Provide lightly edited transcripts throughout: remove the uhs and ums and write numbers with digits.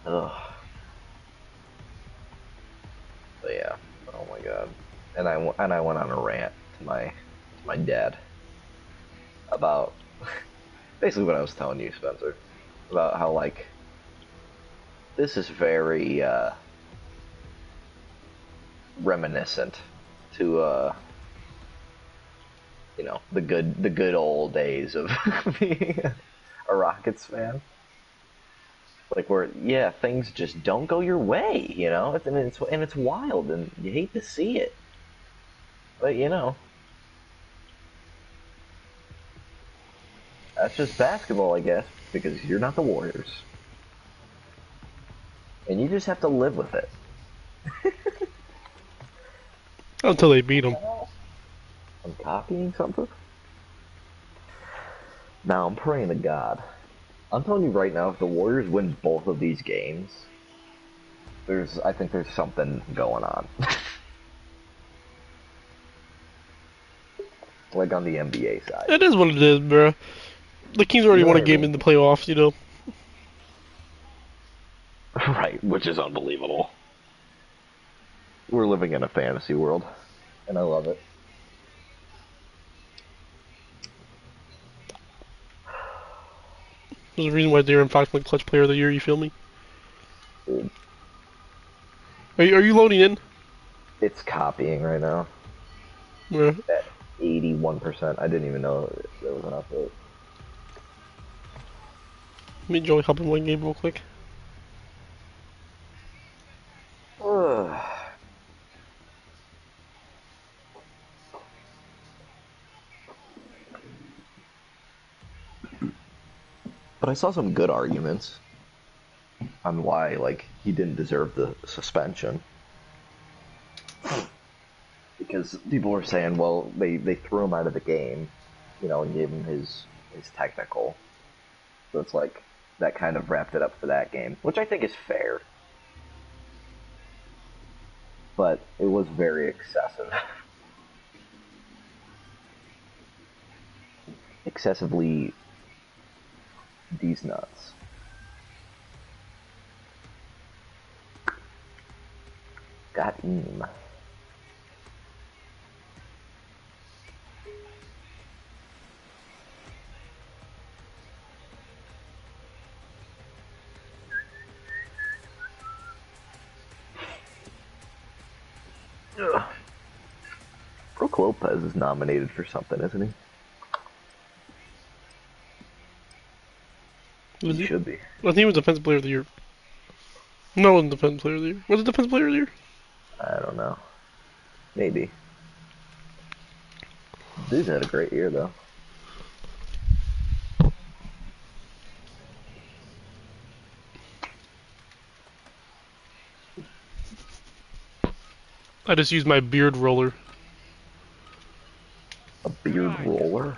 Ugh. But yeah. Oh my god. And I went on a rant to my dad about basically what I was telling you, Spencer, about how like this is very reminiscent to the good old days of being a Rockets fan. Like where yeah, things just don't go your way, and it's wild and you hate to see it. But that's just basketball, I guess, because you're not the Warriors. And you just have to live with it. Until they beat What them. the hell? I'm copying something? Now I'm praying to God. I'm telling you right now, if the Warriors win both of these games, I think there's something going on. Like on the NBA side. It is what it is, bro. The Kings You already know won what a I game mean? in the playoffs, you know. Right, which is unbelievable. We're living in a fantasy world, and I love it. There's a reason why Darren Fox won Clutch Player of the Year. You feel me? Dude, Are you loading in? it's copying right now Let at 81%. I didn't even know there was an update. me join help in one game real quick. Ugh. But I saw some good arguments on why, like, he didn't deserve the suspension. Because people were saying, well, they threw him out of the game, and gave him his technical. So it's like that kind of wrapped it up for that game, which I think is fair. But it was very excessive. Excessively these nuts. Got him. Ugh. Brooke Lopez is nominated for something, isn't he? Was He he? should be. I think he was Defensive Player of the Year. No, it wasn't Defensive Player of the Year. Was it Defensive Player of the Year? I don't know. Maybe. Dude had a great year though. I just used my beard roller. A beard roller?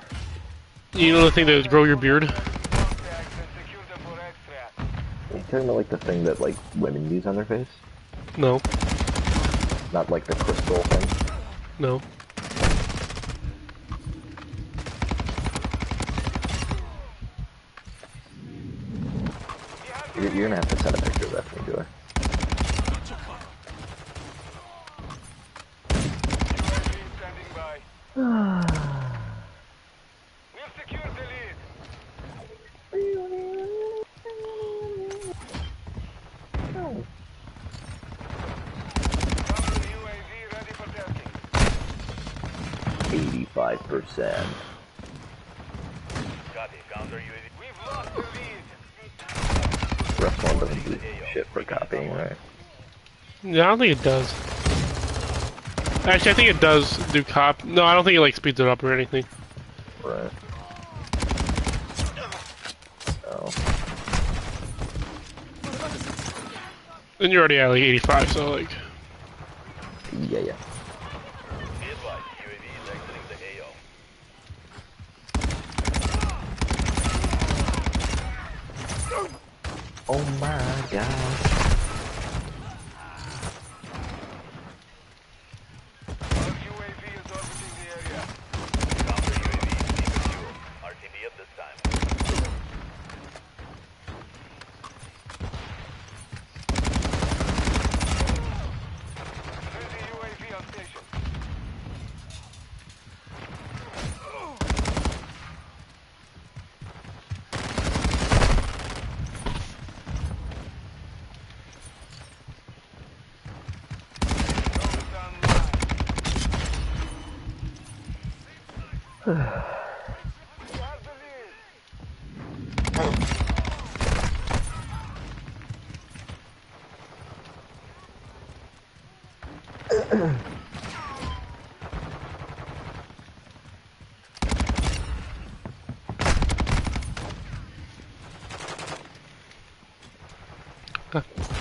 You know the thing that grow your beard? Are you talking about like the thing that like women use on their face? No, Not like the crystal thing? no. You're gonna have to send a picture of that to me, Joy. Oh. 85%. Restaurant doesn't do shit for copying, right? Yeah, I don't think it does. Actually, I think it does do cop. No, I don't think it like speeds it up or anything. Right. Oh. And you're already at like 85, so like. Yeah, yeah. Oh my god.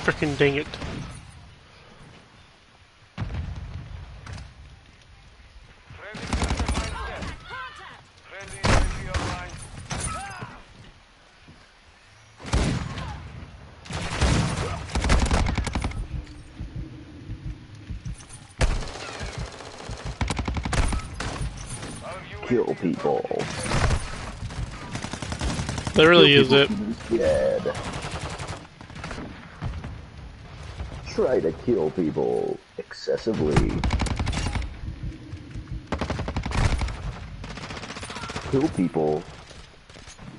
Frickin' dang it. Kill people. That really is it. Dead. Try to kill people excessively. Kill people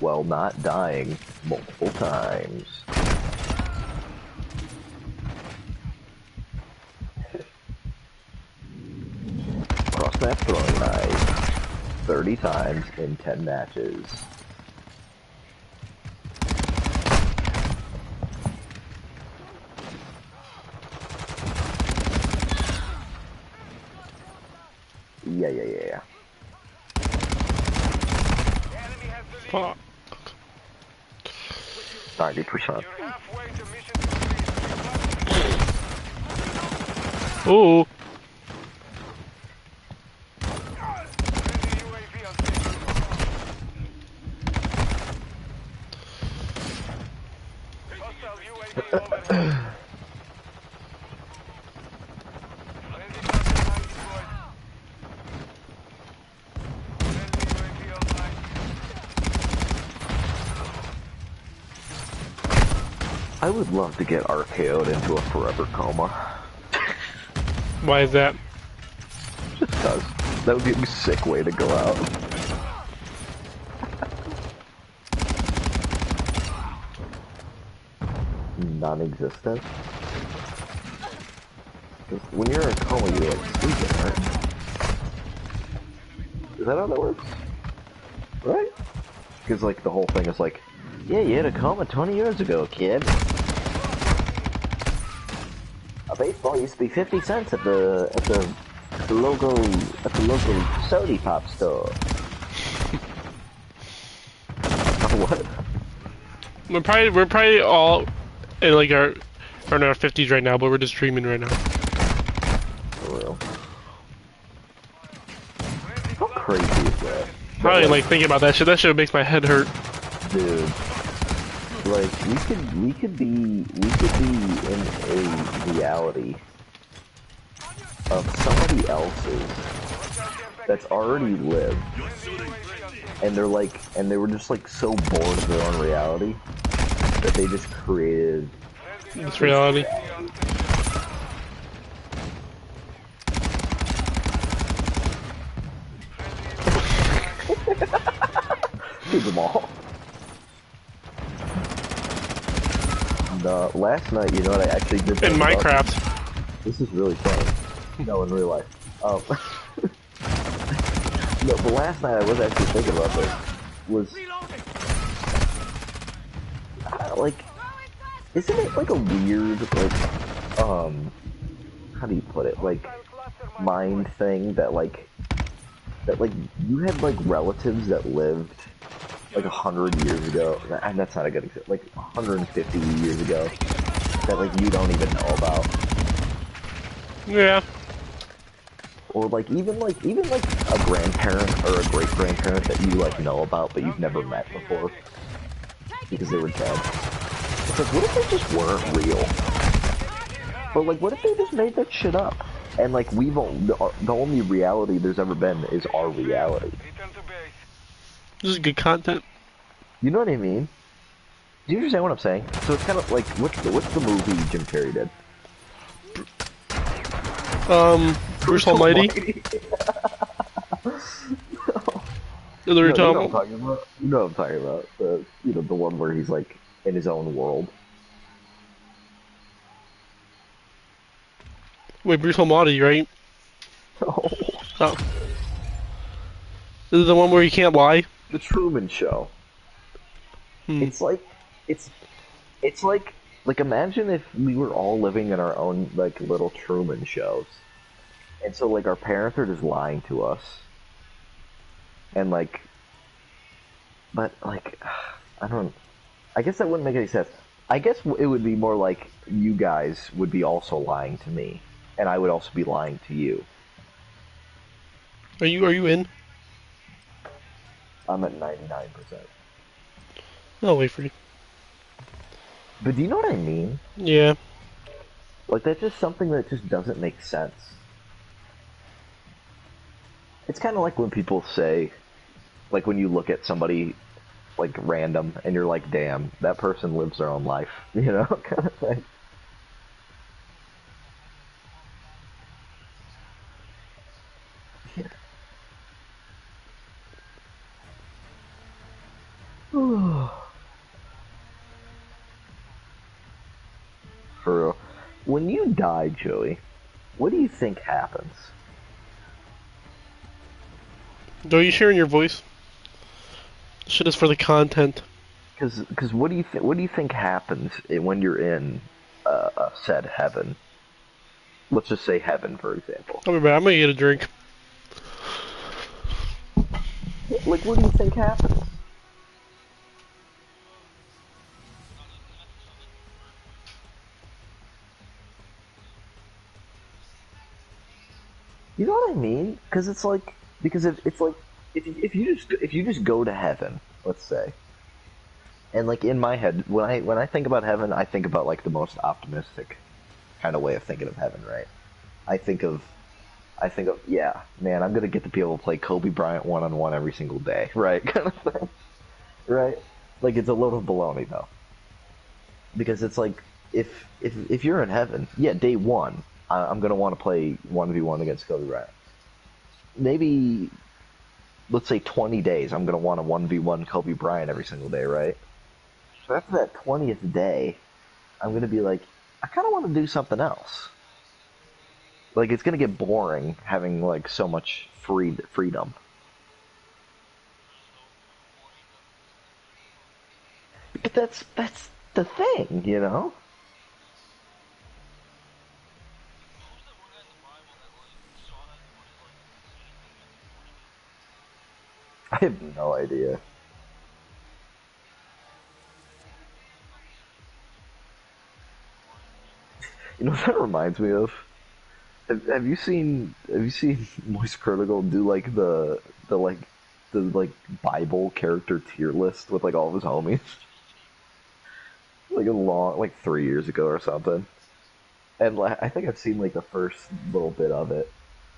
while not dying multiple times. Cross-map throwing knife 30 times in 10 matches. Yeah. Fuck. 90%. Ooh. I would love to get RKO'd into a forever coma. Why is that? Just cause. That would be a sick way to go out. Non-existent? Because when you're in a coma, you're like sleeping, right? Is that how that works? Right? Because like the whole thing is like, yeah, you had a coma 20 years ago, kid. A baseball used to be 50 cents at the local soda pop store. What? We're probably all in like our in our 50s right now, but we're just dreaming right now. For real. How crazy is that? Probably like thinking about that shit. That shit makes my head hurt. Dude. Like we could be in a reality of somebody else's that's already lived, and they were just like so bored of their own reality that they just created This reality. Shoot them all. Last night, you know what I actually did? In Minecraft. This is really funny. No, in real life. No, but last night I was actually thinking about this. Was like, isn't it like a weird, like, how do you put it? Like, mind thing that like you had like relatives that lived like 100 years ago, and that's not a good example, like 150 years ago, that like you don't even know about. Yeah. Or like even like a grandparent or a great grandparent that you like know about but you've never met before because they were dead. It's like, what if they just weren't real? But like, what if they just made that shit up? And like the only reality there's ever been is our reality. This is good content. You know what I mean? Do you understand what I'm saying? So it's kind of like, what's the movie Jim Carrey did? Bruce Almighty. You know what I'm talking about? You know what I'm talking about? The one where he's like in his own world. Wait, Bruce Almighty, right? Oh. Oh. This is the one where you can't lie. The Truman Show. Hmm. It's like, it's it's like imagine if we were all living in our own like little Truman shows, and so like our parents are just lying to us, and like, but like, I don't. I guess that wouldn't make any sense. I guess it would be more like you guys would be also lying to me, and I would also be lying to you. Are you in? I'm at 99%. I'll wait for you. But do you know what I mean? Yeah. Like that's just something that just doesn't make sense. It's kind of like when people say, like when you look at somebody like random and you're like, damn, that person lives their own life, you know, kind of thing. For real. When you die, Joey, what do you think happens? Are you sharing your voice? Shit is for the content. Because what do you think happens when you're in said heaven? Let's just say heaven, for example. I'll be back. I'm gonna get a drink. Like, what do you think happens? You know what I mean? Because it's like because it's like if you just go to heaven, let's say, and like in my head when I think about heaven, I think about like the most optimistic kind of way of thinking of heaven, right? I think of yeah, man, I'm gonna get to be able to play Kobe Bryant one on one every single day, right? Kind of thing, right? Like it's a load of baloney though, because it's like if you're in heaven, yeah, day one, I'm gonna want to play 1v1 against Kobe Bryant. Maybe let's say 20 days, I'm gonna want to 1v1 Kobe Bryant every single day, right? So after that 20th day, I'm gonna be like, I kind of want to do something else. Like it's gonna get boring having like so much freedom. But that's the thing, you know. I have no idea. You know what that reminds me of? Have you seen Moist Critical do like the like Bible character tier list with like all of his homies? Like a long like 3 years ago or something. And like, I think I've seen like the first little bit of it,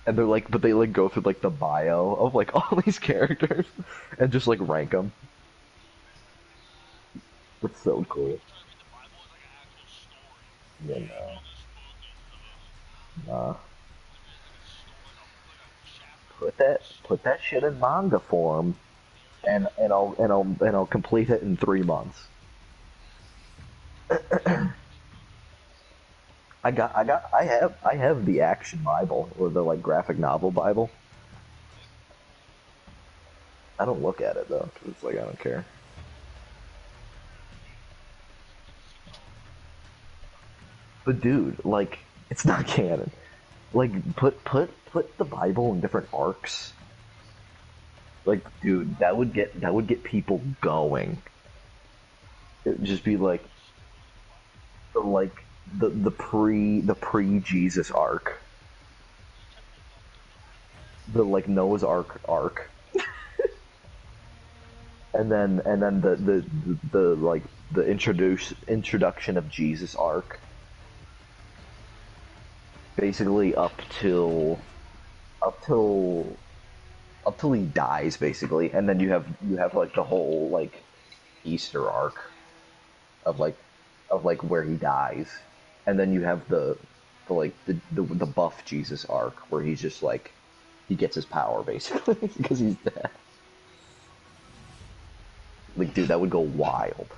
and they're like, but they like go through like the bio of like all these characters and just like rank them. It's so cool. Yeah, no, nah. Put that shit in manga form, and I'll complete it in 3 months. I have the Action Bible or the like graphic novel Bible. I don't look at it though, 'cause it's like I don't care. But dude, like it's not canon. Like put the Bible in different arcs. Like dude, that would get people going. It would just be like the pre Jesus arc, the like Noah's arc, and then the like the introduction of Jesus arc, basically up till up till he dies basically, and then you have like the whole like Easter arc of like where he dies, and then you have the like the buff Jesus arc where he's just like he gets his power basically because he's dead. Like dude, that would go wild.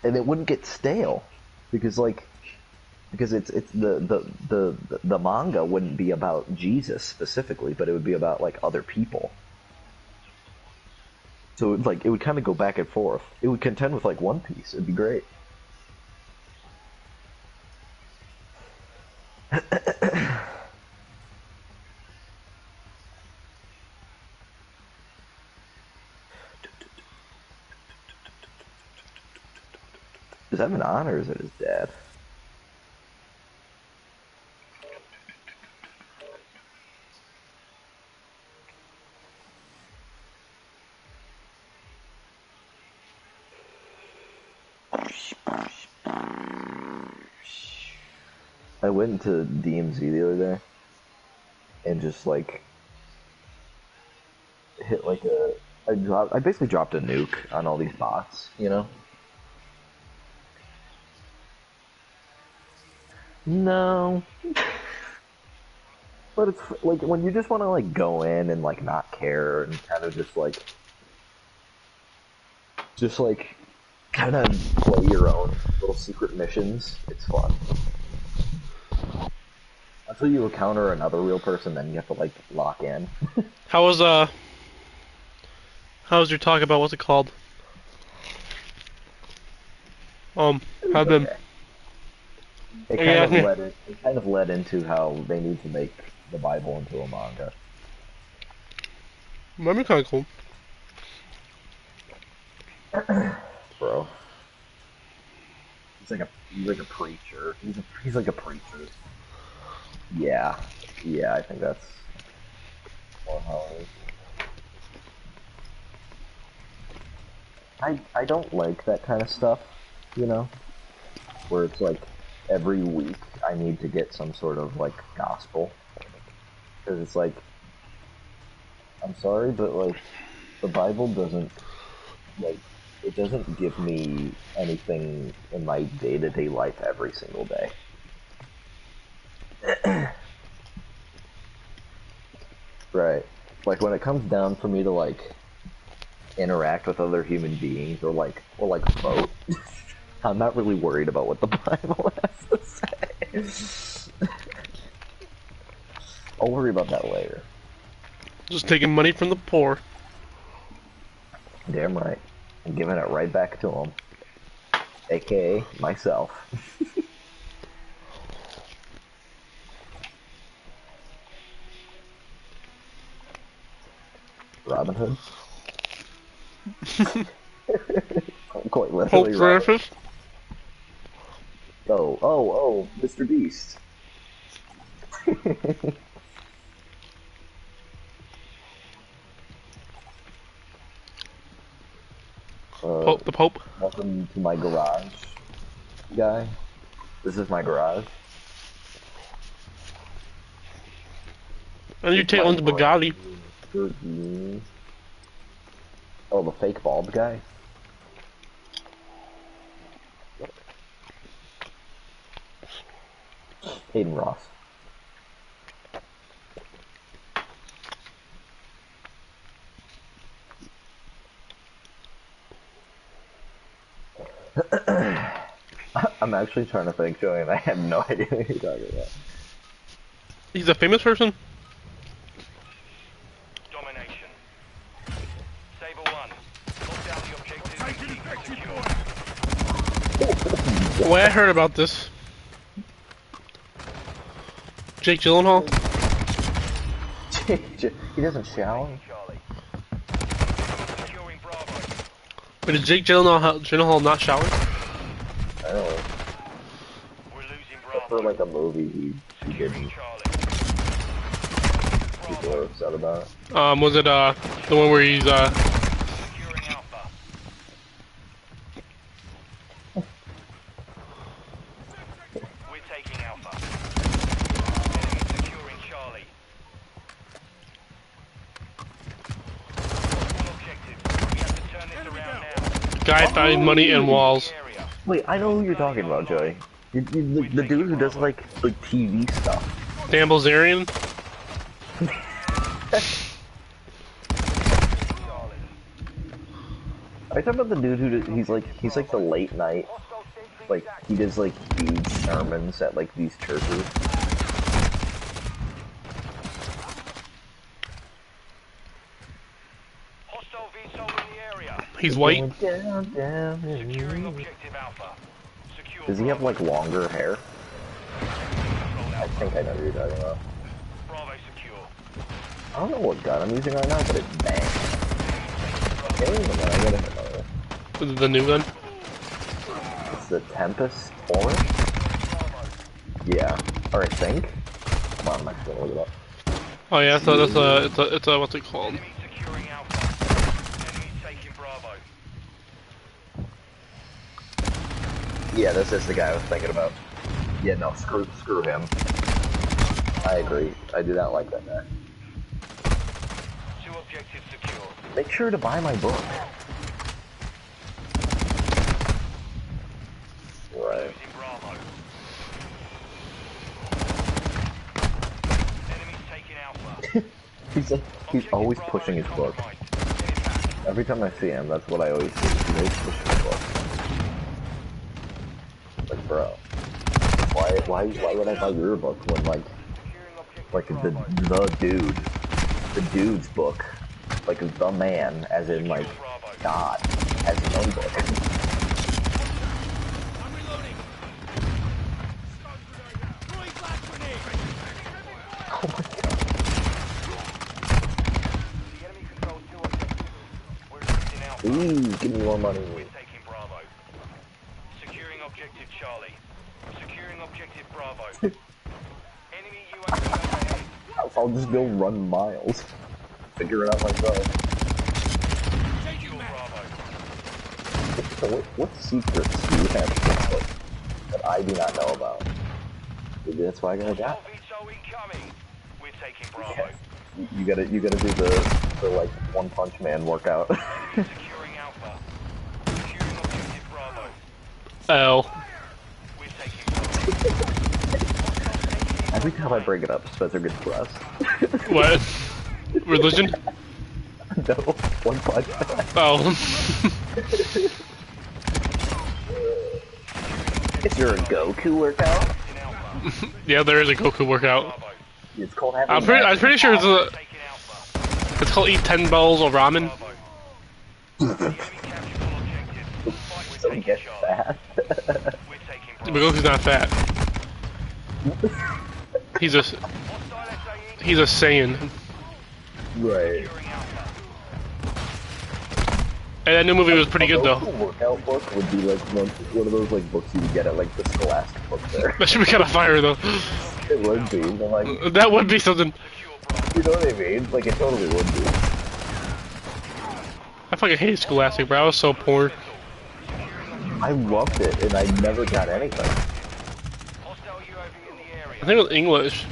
And it wouldn't get stale. because like because it's the manga wouldn't be about Jesus specifically, but it would be about like other people. So it would kind of go back and forth. It would contend with like One Piece. It'd be great. Is that an on or is it his dad? I went to DMZ the other day and just like hit like a I basically dropped a nuke on all these bots, you know? No. But it's like when you just want to like go in and like not care and kind of just like kind of play your own little secret missions, it's fun. Until you encounter another real person, then you have to like lock in. How was your talk about what's it called? How been? Okay. It kind of led into how they need to make the Bible into a manga. Might be kind of cool. Bro. He's like a preacher. He's like a preacher. Yeah. Yeah, I think that's more how it is. I don't like that kind of stuff, you know? Where it's like every week I need to get some sort of like gospel. Because it's like, I'm sorry, but like, the Bible doesn't, like, it doesn't give me anything in my day-to-day life every single day. Right. Like when it comes down for me to like interact with other human beings or like vote, I'm not really worried about what the Bible has to say. I'll worry about that later. Just taking money from the poor. Damn right. I'm giving it right back to them. AKA myself. Robin Hood? Quite literally Pope Robin. Francis. Oh, Mr. Beast. The Pope. Welcome to my garage, guy. This is my garage. And you take on the Bugatti. Oh, the fake bald guy? Hayden Ross. I'm actually trying to think, Joey, and I have no idea what you're talking about. He's a famous person? Domination. Saber 1. Lock down the objective and keep it secure. Well, I heard about this. Jake Gyllenhaal? He doesn't shower? Charlie. Securing Bravo. But did Jake Gyllenhaal not shower? I don't know. We're losing For Bravo. like a movie he didn't. Charlie. People are upset about it. Was it the one where he's Securing Alpha. We're taking Alpha. Enemy securing Charlie. One objective. We have to turn this around now. guy finding money in walls? Area. Wait, I know who you're talking about, Joey. The dude who does like TV stuff. Dan Bilzerian? Are you talking about the dude who he's like the late night Like, he does, like, huge sermons at, like, these churches. Hostile VSOL in the area. He's white. Down, down, Securing down. objective Alpha. Secure Does he have, like, longer hair? Control I Alpha. think I know what you're talking about. Bravo secure. I don't know what gun I'm using right now, but it bangs. Okay, and then I gotta hit another. The new gun. It's the Tempest Orange? Yeah. Or I think. Come on, I'm actually gonna look it up. Oh yeah, so it's a what's it called? Enemy securing Alpha. Enemy taking Bravo. Yeah, this is the guy I was thinking about. Yeah, no, screw him. I agree. I do not like that guy. 2 objectives secure. Make sure to buy my book. Right. Losing Bravo. Enemies taking Alpha. He's always pushing his book. Every time I see him, that's what I always see. He's always pushing his book. Like, bro, why would I buy your book when like the dude's book, like the man, as in like God, has his own book. Oh my God. The enemy controls 2 objectives. We're losing Alpha. Ooh, give me more money. We're taking Bravo. Securing objective Charlie. Securing objective Bravo. Enemy UAV overhead. I'll just go run miles. Figure it out myself. Secure Bravo. So what secrets do you have in this book that I do not know about? Maybe that's why I got Hostile VSOL incoming. We're taking Bravo. Yeah. You gotta do the like One Punch Man workout. Securing Alpha. Securing objective Bravo. L. We're taking Bravo. Every time I bring it up, Spencer gets pressed. What? Religion? No, One Punch Man. Oh. Is there a Goku workout? In Alpha. Yeah, there is a Goku workout. Bravo. It's called having. I'm pretty sure Taking Alpha. it's called eat 10 bowls of ramen. Bravo. Enemy captured all objectives. Fight. We're So taking get Charlie. fat. We're taking But Bravo. Goku's not fat. He's a Hostile SAE. he's a Saiyan. Right. Securing Alpha. And that new movie was pretty good A though. Goku workout book would be like one of those like books you would get at like the Scholastic book fair. That should be kind of fire though. It would be, but like, That would be something. Secure Bravo. you know what I mean? Like it totally would be. I fucking hate Scholastic, bro. I was so poor. I loved it, and I never got anything. Hostile UAV in the area. I think it was English.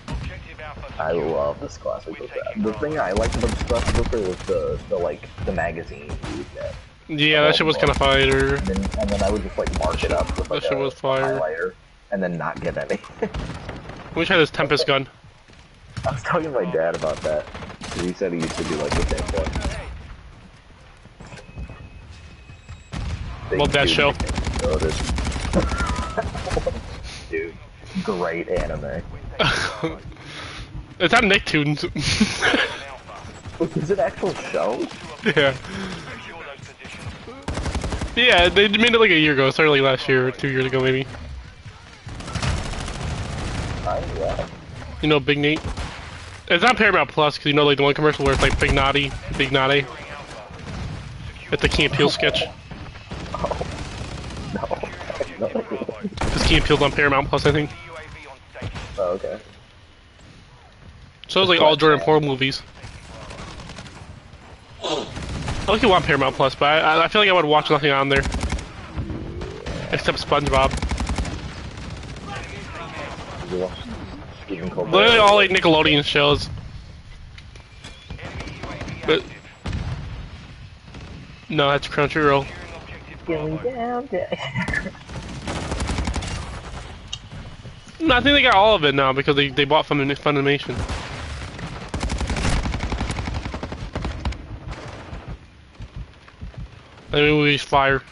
Objective Alpha. I love the Scholastic book. The thing I liked about the Scholastic book was the magazine you would get. Yeah, that shit was kind of fire. And then I would just like mark it up with like That shit was a fire. highlighter, and then not get any. Let me try this Tempest gun. I was talking to my dad about that. He said he used to do like the same thing. Love that show. Dude, great anime. It's on Nicktoons. Is it an actual show? Yeah. Secure those positions. Yeah, they made it like a year ago. It started like last year or 2 years ago maybe. Yeah. You know Big Nate? It's not Paramount Plus because you know like the one commercial where it's like Big Naughty. It's the Key and Peele sketch. No. No. It's Key and Peele's on Paramount Plus, I think. UAV on station. Oh, okay. So it's like all Jordan Peele movies. I like you want Paramount Plus, but I feel like I would watch nothing on there. Except SpongeBob. Stephen Colbert. Literally all like Nickelodeon shows. Enemy UAV But active. no, that's Crunchyroll. Securing objective Bravo. No, I think they got all of it now because they bought Funimation. I mean, movie's fire.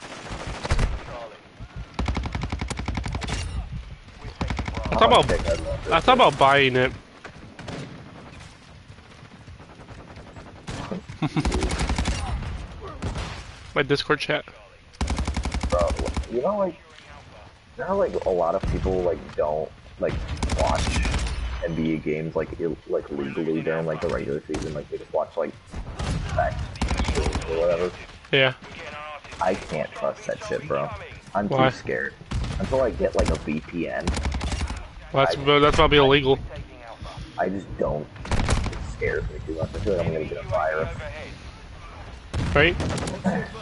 I thought about buying it. My Discord chat. Bro, you know, like, a lot of people like don't like watch NBA games like legally during like the regular season. Like they just watch like back or whatever. Yeah. I can't trust that shit, bro. I'm Why? too scared until I get like a VPN. Well, that's probably illegal. I just don't. It scares me too much. I feel like I'm gonna get a virus. Right?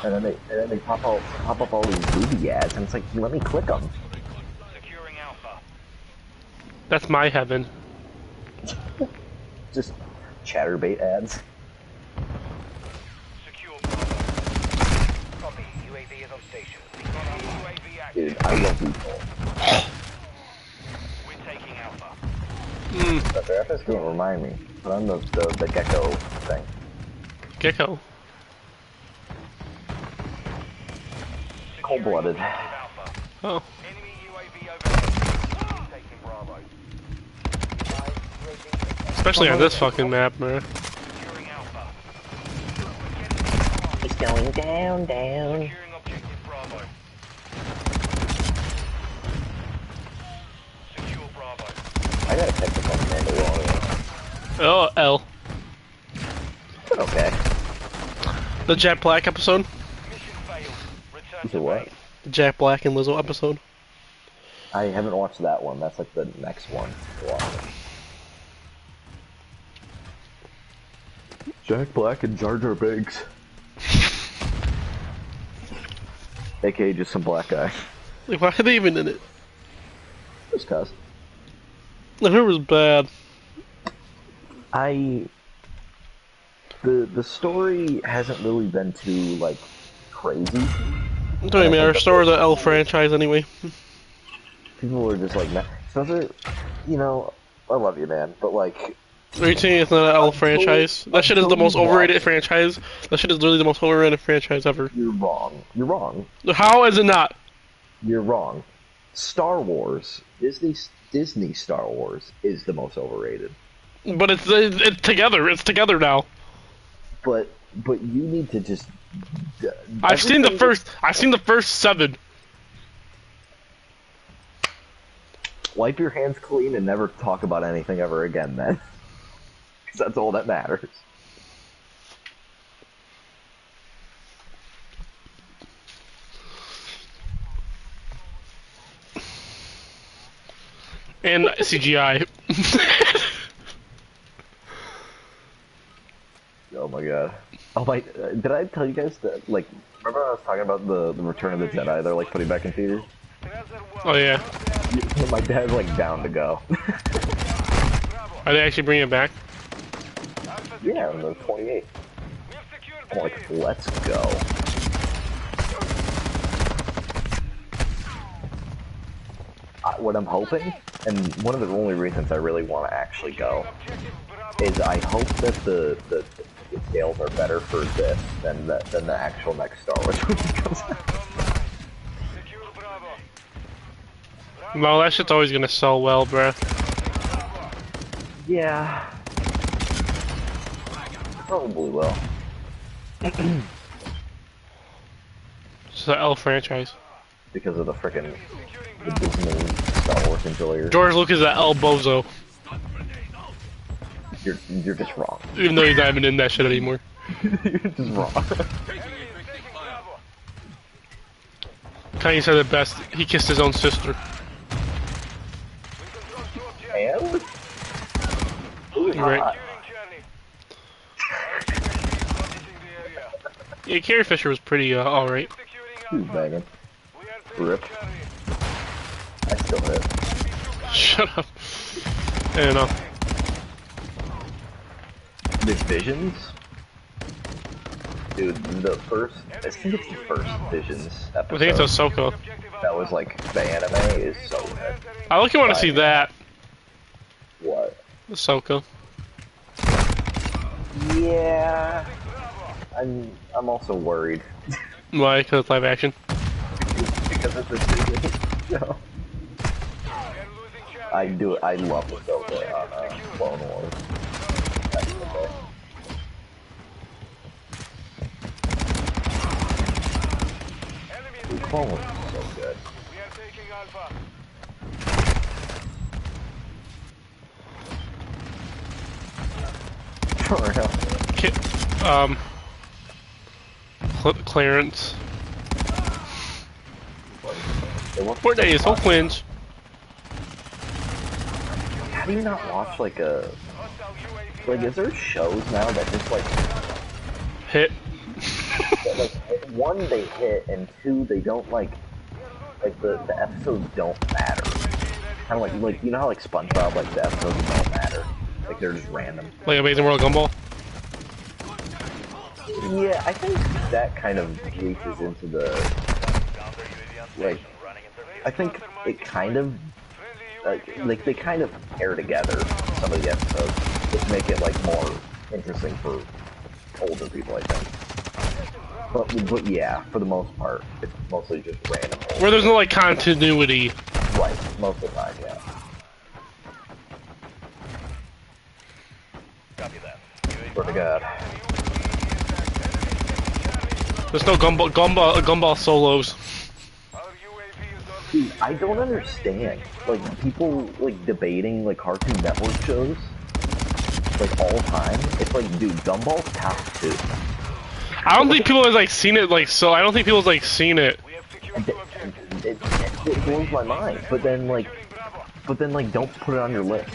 And then they pop up all these booby ads, and it's like, let me click them. Securing Alpha. That's my heaven. Just chatterbait ads. Secure Bravo. Copy. UAV is on station. UAV active. Dude, I love people. We're taking Alpha. But the FS don't remind me. But I'm the gecko thing. Gecko. Cold-blooded. Alpha. Oh. Enemy UAV overhead. Taking Bravo. Especially on this fucking map, man. Securing Alpha. It's going down. Securing objective Bravo. Secure Bravo. I gotta check the fucking Mandalorian. Oh, L. Okay. The Jack Black episode? Mission failed. Return The to what? base. The Jack Black and Lizzo episode? I haven't watched that one. That's like the next one to watch. Jack Black and Jar Jar Binks. AKA just some black guy. Like, why are they even in it? Just cuz. I heard it was bad. The story hasn't really been too like crazy. It doesn't matter, Star Wars the L franchise anyway. People are just like, Spencer, you know, I love you, man, but like, Are you saying it's not an L franchise? That shit is the most overrated franchise. That shit is literally the most overrated franchise ever. you're wrong. You're wrong. How is it not? You're wrong. Star Wars, Disney Star Wars is the most overrated. But it's together. It's together now. But you need to just. I've seen the first 7. Wipe your hands clean and never talk about anything ever again, then. Because that's all that matters. And CGI. Oh my god. Oh my, did I tell you guys that, like, remember I was talking about the Return of the Jedi they're, like, putting back in theaters? Oh yeah. My dad's, like, down to go. Are they actually bringing it back? Yeah, on the 28th. I'm like, let's go. What I'm hoping, and one of the only reasons I really want to actually go, is I hope that the sales are better for this than the actual next Star Wars movie comes out. No, that shit's always gonna sell well, bruh. Yeah. Probably will. It's the L franchise. Because of the frickin' Disney Star Wars enjoyers. George Lucas is an El Bozo. You're just wrong. Even though he's not even in that shit anymore. You're just wrong. Kanye said it best. He kissed his own sister. And? Ooh, Right. Yeah, Carrie Fisher was pretty alright. Who's banging? Rip. I still hit. Shut up. I don't know. The Visions? Dude, the first, I think it's the first Visions episode. I think it's Ahsoka. That was like, the anime is so good. I look, you want to see that. What? Ahsoka. Yeah. I'm also worried. Why? Because it's live action. Because it's a Disney show. I do. I love the Soka on Clone Wars. Back in the day. Dude, Clone Wars is so good. We are taking Alpha. For real. Clarence. It was- Fortnite is so cringe. How do you not watch like a Hostile UAV. like? Is there shows now that just like Hit. that, like one they hit and two they don't like the episodes don't matter. Kind of like you know how like SpongeBob like the episodes don't matter. Like they're just random. Like Amazing World Gumball. Yeah, I think that kind of reaches into the like. I think it kind of like they kind of pair together some of the episodes, which make it like more interesting for older people, I think. But yeah, for the most part, it's mostly just random. Where there's no like continuity. Right, most of the time, yeah. Copy that. Swear to God. There's no gumball solos. Our UAV is on Dude, I don't understand. Like, people, like, debating, like, Cartoon Network shows, like, all the time. It's like, dude, Gumball's top 2. I don't think people have like seen it like so. I don't think people have like seen it. We have secured two objectives. It blows my mind. But then, like, don't put it on your list.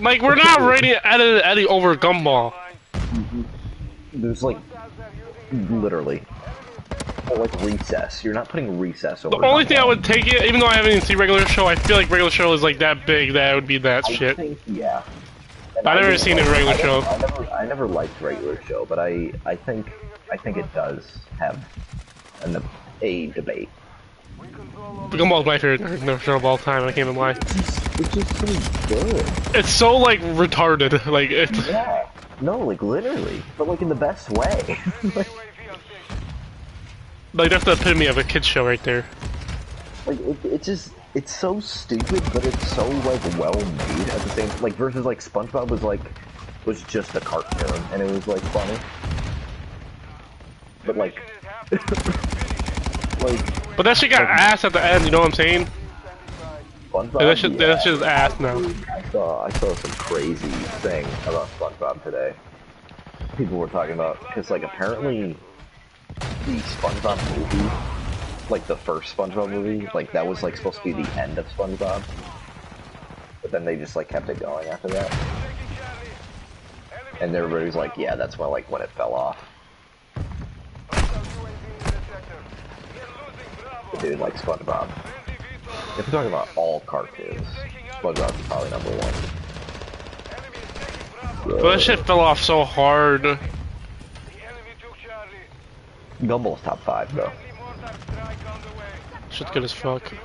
Like we're not rating Eddie over Gumball. There's, like, literally. Or, like, Recess. You're not putting Recess over The only thing I Gumball. would take it, even though I haven't even seen regular show, I feel like regular show is like that big that it would be that I shit. think, yeah. And I've never didn't seen it in regular show. I never liked regular show, but I think it does have a debate. Gumball's my favorite show of all time. I can't even lie. It's just so good. It's so like retarded. Like it's Yeah. No, like literally, but like in the best way. like, UAV on station. like that's the epitome of a kids show right there. it just it's so stupid, but it's so like well made at the same. Like versus like SpongeBob was just a cartoon and it was like funny, but like like But that shit got ass at the end. You know what I'm saying? SpongeBob. That shit is ass now. I saw some crazy thing about SpongeBob today. People were talking about because like apparently the SpongeBob movie, like the first SpongeBob movie, like that was like supposed to be the end of SpongeBob, but then they just like kept it going after that, and everybody's like, yeah, that's when like when it fell off. But dude, like SpongeBob. If we're talking about all cartoons, SpongeBob's probably number one. But that shit fell off so hard. The enemy took Charlie. Gumball's top 5 though. Friendly mortar strike on the way. Shit's good as fuck. UAV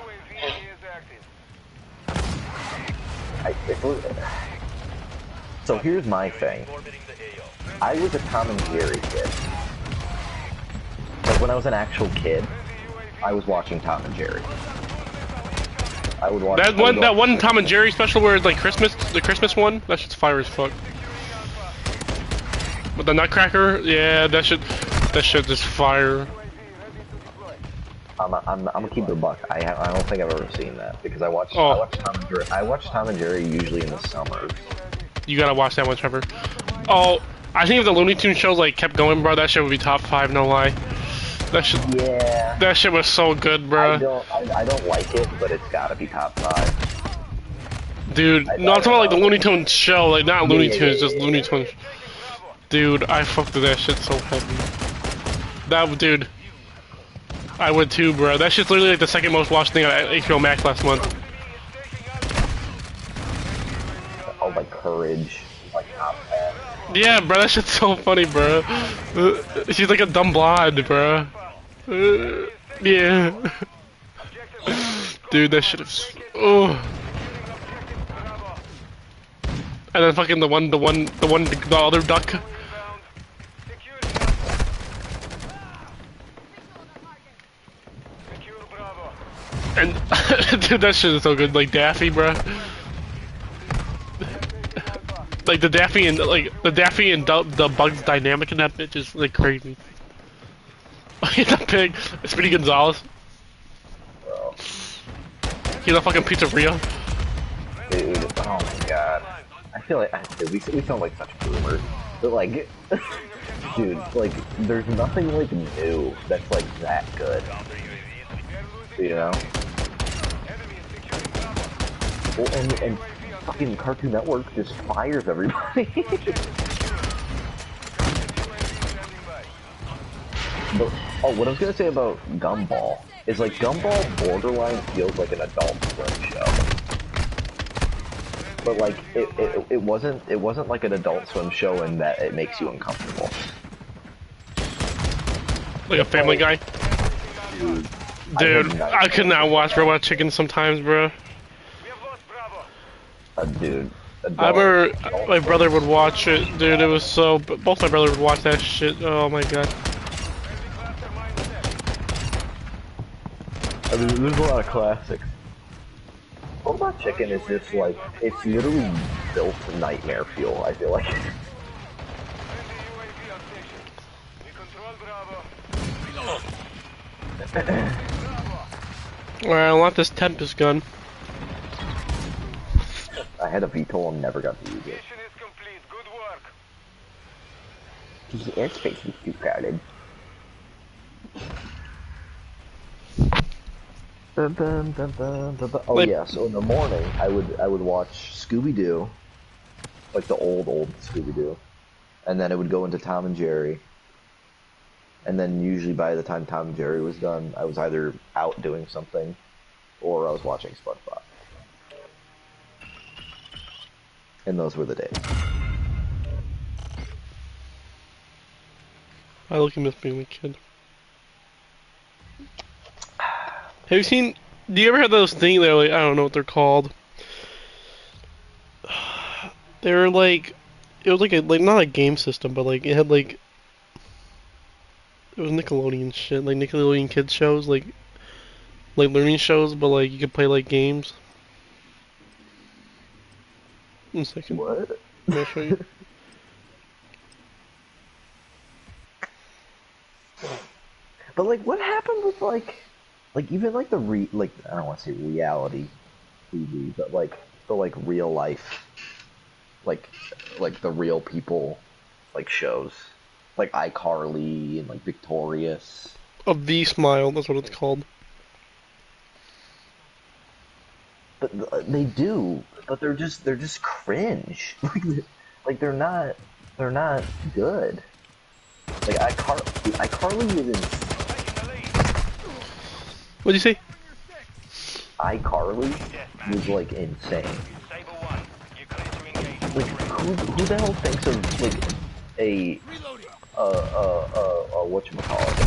is active. So here's my thing. Orbiting the AO. I was a Tom and Jerry kid. Like when I was an actual kid, I was watching Tom and Jerry. I would watch That one Tom and Jerry special where it's like the Christmas one, that shit's fire as fuck. With the Nutcracker, yeah, that shit just fire. I'm gonna keep it a buck. I don't think I've ever seen that because I watched Tom and Jerry. I watch Tom and Jerry usually in the summers. You gotta watch that one, Trevor. Oh, I think if the Looney Tunes shows like kept going, bro, that shit would be top 5, no lie. Yeah. That shit was so good, bro. I don't like it, but it's gotta be top 5. Dude, no, I'm talking about like the Looney Tunes show, like not Looney Tunes, just Looney Tunes. Dude, I fucked with that shit so heavy. Dude, I would too, bro. That shit's literally like the second most watched thing on HBO Max last month. Oh, like Courage, like top 10. Yeah, bro, that shit's so funny, bro. She's like a dumb blonde, bro. Yeah. Dude, that shit is. Oh. And then fucking the other duck. Secure Bravo. And That shit is so good. Like Daffy, bro. Like the Daffy and the Bugs dynamic in that bitch is like crazy. The pig, Speedy Gonzalez. Bro. He's a fucking pizzeria. Dude, oh my god. I feel like dude, we sound like such boomers. But like, dude, like, there's nothing like new that's like that good. You know? Well, and fucking Cartoon Network just fires everybody. But, oh, what I was gonna say about Gumball is like Gumball borderline feels like an Adult Swim show. But like it wasn't like an Adult Swim show in that it makes you uncomfortable. Like a Family Guy. Dude, I could not watch Robot Chicken sometimes, bro. Dude. I remember my brother would watch it, dude. It was so. Both my brothers would watch that shit. Oh my god. I mean, there's a lot of classics. Robot Chicken is just like, it's literally built to nightmare fuel, I feel like. Alright, I want this Tempest gun. I had a VTOL and never got to use it. The airspace is too crowded. Oh yeah, so in the morning I would watch Scooby-Doo, like the old Scooby-Doo, and then it would go into Tom and Jerry, and then usually by the time Tom and Jerry was done, I was either out doing something, or I was watching SpongeBob. And those were the days. I look at Miss being a kid. Have you seen? Do you ever have those things that are like, I don't know what they're called? They were like, it was like not a game system, but like it had like, it was Nickelodeon shit, like Nickelodeon kids shows, like learning shows, but like you could play like games. One second. What? I'll show you. But like, what happened with like even like the I don't want to say reality TV, but like the like real life, like the real people, like shows, like iCarly and like Victorious. A V-Smile, that's what it's called. But they do, but they're just cringe. Like they're not good. Like iCarly is insane. What'd you say? iCarly was like insane. Like who the hell thinks of like a whatchamacallit,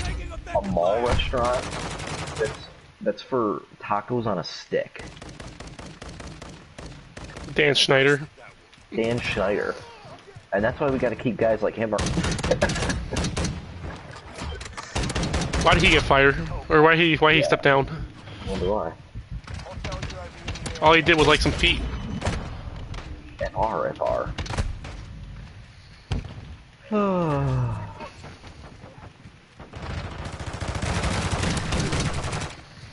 like a mall restaurant that's for tacos on a stick? Dan Schneider. Dan Schneider. And that's why we gotta keep guys like him around. Why did he get fired? Or why he stepped down? I wonder why. All he did was like some feet. FR.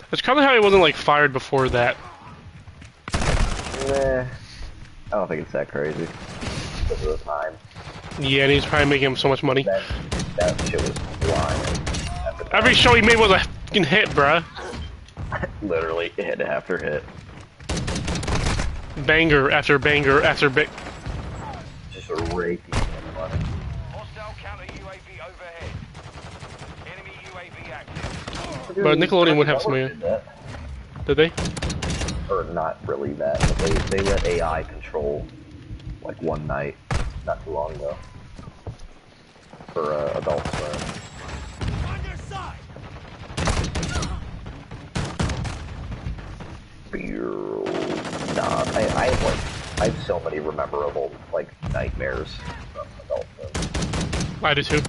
That's probably how he wasn't like fired before that. Nah, I don't think it's that crazy. Because of the time. Yeah, and he's probably making him so much money. That shit was flying. Every show he made was a fucking hit, bruh. Literally hit after hit. Banger after banger after big. Just a raking money. Hostile counter UAV overhead. Enemy UAV active. But Nickelodeon would have some money. Did they? Or not really that, but they let AI control like one night, not too long ago, for Adult Swim. Nah, I have so many memorable like nightmares from Adult Swim. I do too.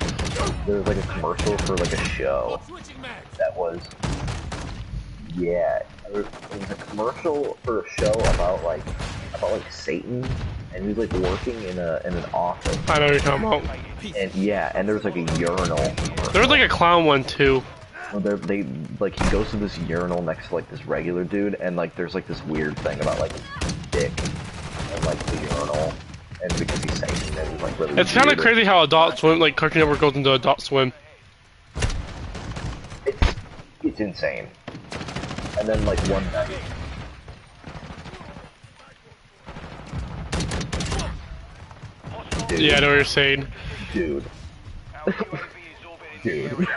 There was like a commercial for like a show that was Yeah, it was a commercial for a show about like Satan, and he was like working in an office. I know what you're talking about. And yeah, and there's like a urinal. There was like a clown one too. Well, they like he goes to this urinal next to like this regular dude, and like there's like this weird thing about like his dick and like the urinal, and because he's Satan, and he's like really. It's kind of weird. crazy how Adult Swim, like Cartoon Network, goes into Adult Swim. It's insane. And then like one night. Dude, Yeah, I know what you're saying. dude. Our UAV is orbiting the Dude. area.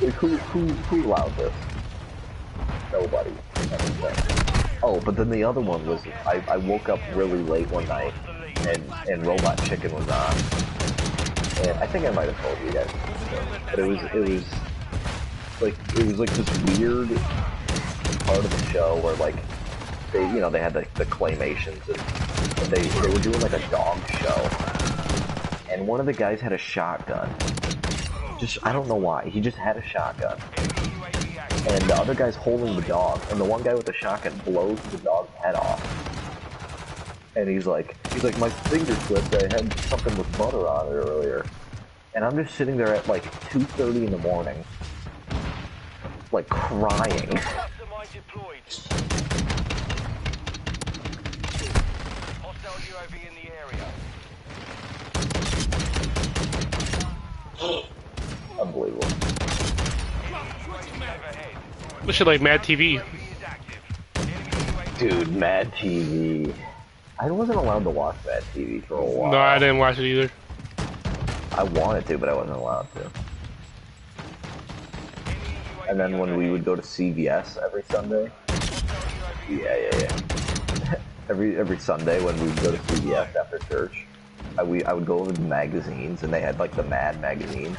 Like, who allowed this? Nobody. Oh, but then the other one was I woke up really late one night and Robot Chicken was on. And I think I might have told you guys. But it was like this weird part of the show where like they had the claymations and they were doing like a dog show. And one of the guys had a shotgun. Just, I don't know why. He just had a shotgun. And the other guy's holding the dog, and the one guy with the shotgun blows the dog's head off. And he's like, my finger slipped, I had something with butter on it earlier. And I'm just sitting there at like 2:30 in the morning, like crying. Mastermind deployed. Hostile UAV in the area. Unbelievable. Overhead. This shit like Mad TV. UAV is active. Enemy UAV Dude, Mad TV. I wasn't allowed to watch Mad TV for a while. No, I didn't watch it either. I wanted to, but I wasn't allowed to. And then when we would go to CVS every Sunday. Yeah. every Sunday when we would go to CVS after church, I would go over the magazines, and they had like the Mad magazine.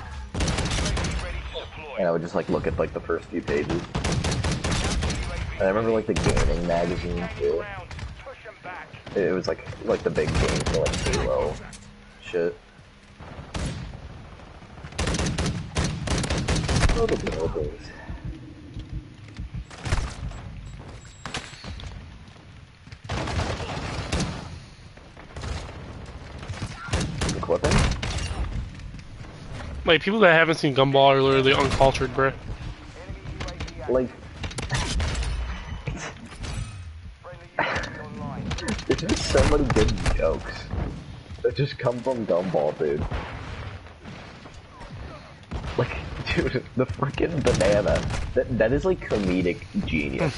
And I would just like look at like the first few pages. And I remember like the gaming magazine too. It was like the big game for like Halo shit. Oh, the good old days. The clipping? Like people that haven't seen Gumball are literally uncultured, bruh. Like, there's just so many good jokes that just come from Gumball, dude. Like, dude, the freaking banana. That is like comedic genius.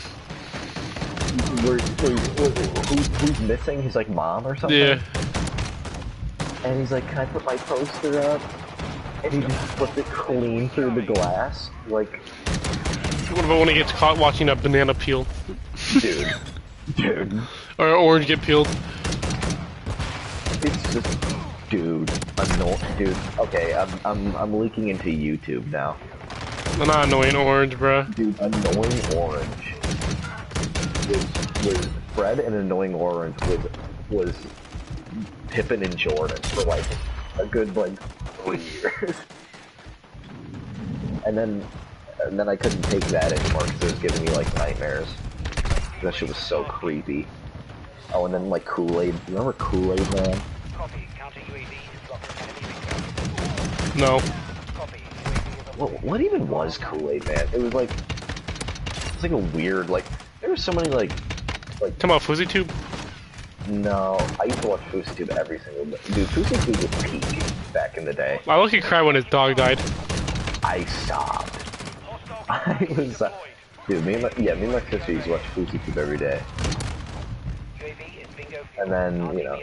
Who's missing? He's like mom or something? Yeah. And he's like, can I put my poster up? And he just puts it clean through the glass. Like, What about when he gets caught watching a banana peel? dude. Dude. Or orange get peeled? It's just, dude, dude. Okay, I'm leaking into YouTube now. I'm not annoying orange, bruh. Dude, Annoying Orange was Fred, and Annoying Orange was Pippin and Jordan for like a good like 3 years. and then I couldn't take that anymore because it was giving me like nightmares. That shit was so creepy. Oh, and then like Kool-Aid. You remember Kool-Aid Man? Copy. Counter UAV is locked. Enemy No. copy. What even was Kool-Aid Man? It was like a weird like. There were so many like. Talking about Fuzzy Tube? No, I used to watch Fousey Tube every single day. Dude, Fousey Tube was peak back in the day. I look, he cried when his dog died. I sobbed. I was, dude, me and my sister used to watch Fousey Tube every day. UAV is bingo. And then, you know,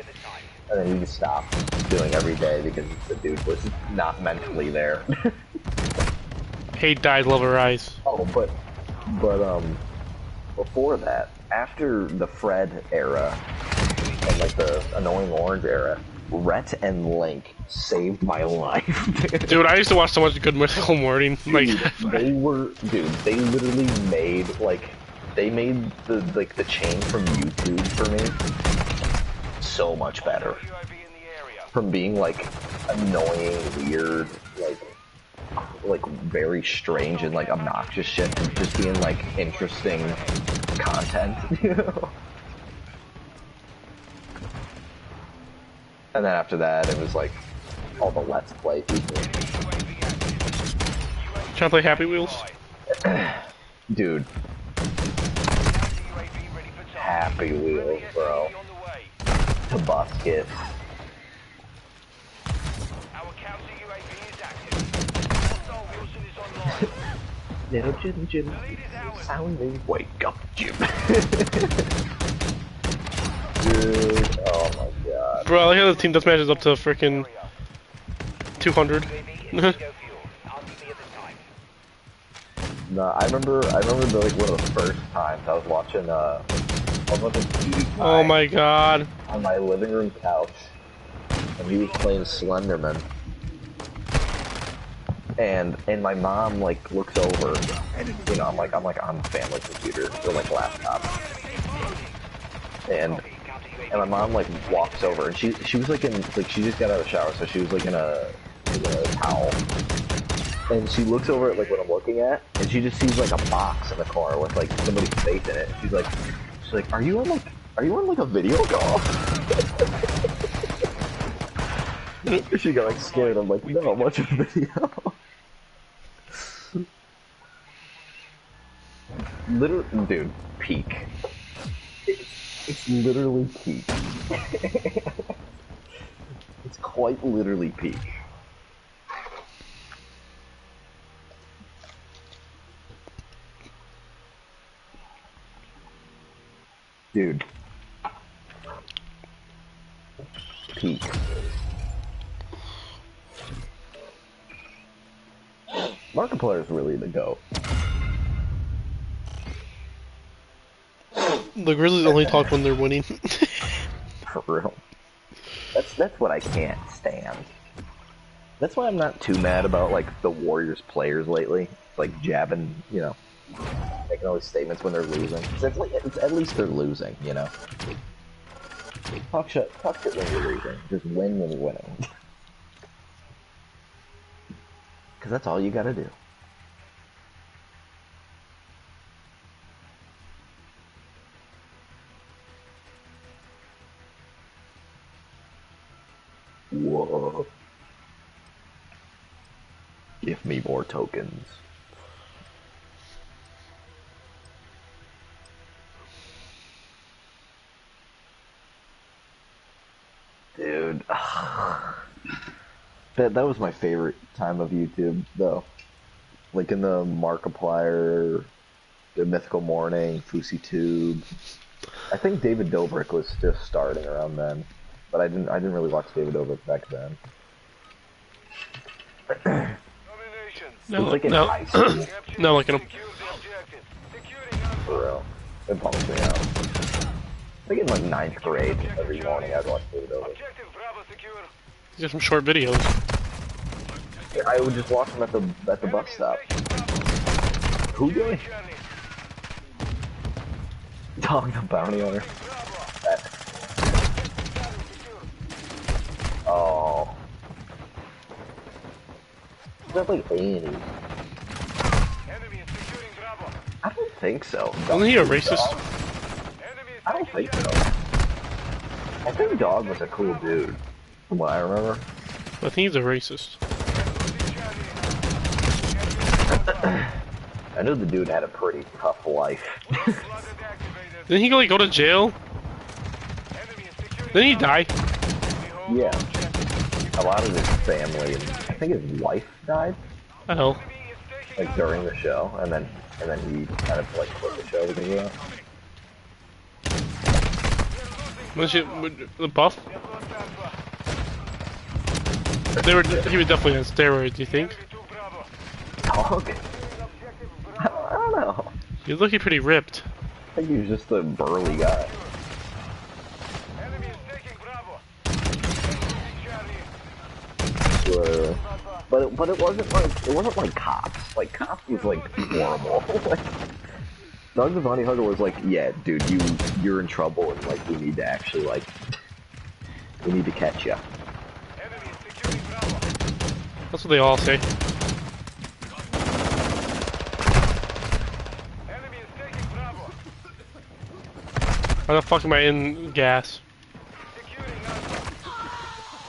and then he just stopped doing every day because the dude was not mentally there. Hate died, love arise. Oh, but, before that, after the Fred era, and like the Annoying Orange era, Rhett and Link saved my life. Dude, I used to watch so much Good Mythical Morning. Like, they literally made the chain from YouTube for me so much better. UAV in the area. From being like annoying, weird, like like very strange and like obnoxious shit to just being like interesting content, you know? And then after that, it was like all the Let's Play people. Trying to play Happy Wheels? Dude. Happy Wheels, bro. Tobuscus. Little Jim Jim, sounding wake up Jim. Dude, oh my god. Bro, I like how the team deathmatch is up to freaking 200. No, I remember the, like one of the first times I was watching PewDiePie Oh my god. on my living room couch, and he was playing Slenderman. And my mom like looks over, and you know I'm like on the family computer or like laptop, and my mom like walks over, and she was like she just got out of the shower, so she was like in a towel, and she looks over at like what I'm looking at, and she just sees like a box in the corner with like somebody's face in it. She's like, are you on like a video call? She got like scared. I'm like, no, I'm watching a video. Literally, dude, peak. It's literally peak. It's quite literally peak. Dude. Peak. Markiplier is really the GOAT. The Grizzlies only talk when they're winning. For real. That's what I can't stand. That's why I'm not too mad about like the Warriors players lately. Like jabbing, you know, making all these statements when they're losing. It's at least they're losing, you know. Talk shit when you're losing. Just win when you're winning. Cause that's all you gotta do. Whoa. Give me more tokens. Dude. That was my favorite time of YouTube, though. Like in the Markiplier, the Mythical Morning, FouseyTube. I think David Dobrik was just starting around then. But I didn't really watch David Dobrik back then. No, like in no. high school. No, look at him. For real. It bumps me out. I think in like 9th grade, every morning I'd watch David Dobrik. These are some short videos. I would just watch them at the bus stop. Who did? Dog the Bounty Hunter. Oh. Is that like A&E? I don't think so. Wasn't he a racist? I don't think so. I think Dog was a cool dude, from what I remember. I think he's a racist. I know the dude had a pretty tough life. Didn't he like go to jail? Didn't he die? Yeah. A lot of his family, and I think his wife died, Oh. like during the show, and then he kind of like quit the show because of that. Was she the buff? He was definitely on steroids, do you think? Dog? I don't know. He's looking pretty ripped. I think he was just a burly guy. But it wasn't like Cops. Like Cops was like horrible. Like, Dog the Bounty Hunter was like, yeah, dude, you're in trouble, and like we need to actually like we need to catch you. That's what they all say. How the fuck am I in gas? Securing Alpha.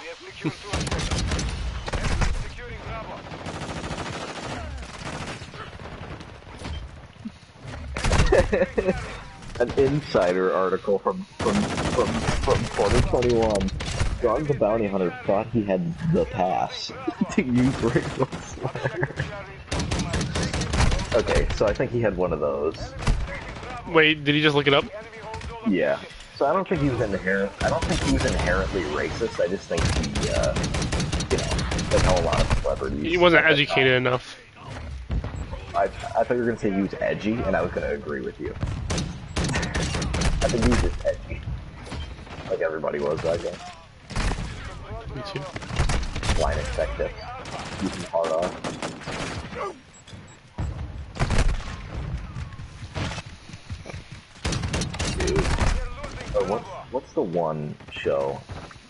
We have secured two objectives. Enemy securing Bravo. An insider article from 2021. John the Bounty Hunter thought he had the pass to use Rainbow Flare. Okay, so I think he had one of those. Wait, did he just look it up? Yeah. So I don't think he was inherently racist. I just think he, you know, like how a lot of celebrities. He wasn't educated enough. I thought you were gonna say he was edgy, and I was gonna agree with you. I think he was just edgy, like everybody was back then. Me too. Line effective, using hard on. Dude, what's the one show?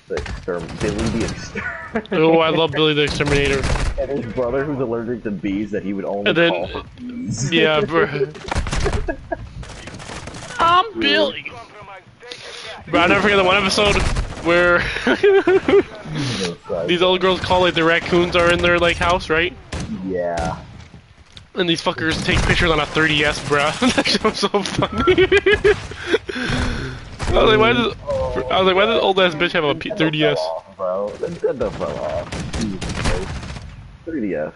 Billy the Exterminator. Oh, I love Billy the Exterminator. And his brother who's allergic to bees that he would only And then, call for bees. yeah, bro. I'm Billy. Bro, I never forget the one episode where these old girls call like the raccoons are in their like house, right? Yeah. And these fuckers take pictures on a 3DS, bro. That shit was so funny. I was like, why does old ass bitch have a 3DS? Bro, Nintendo fell off. 3DS. I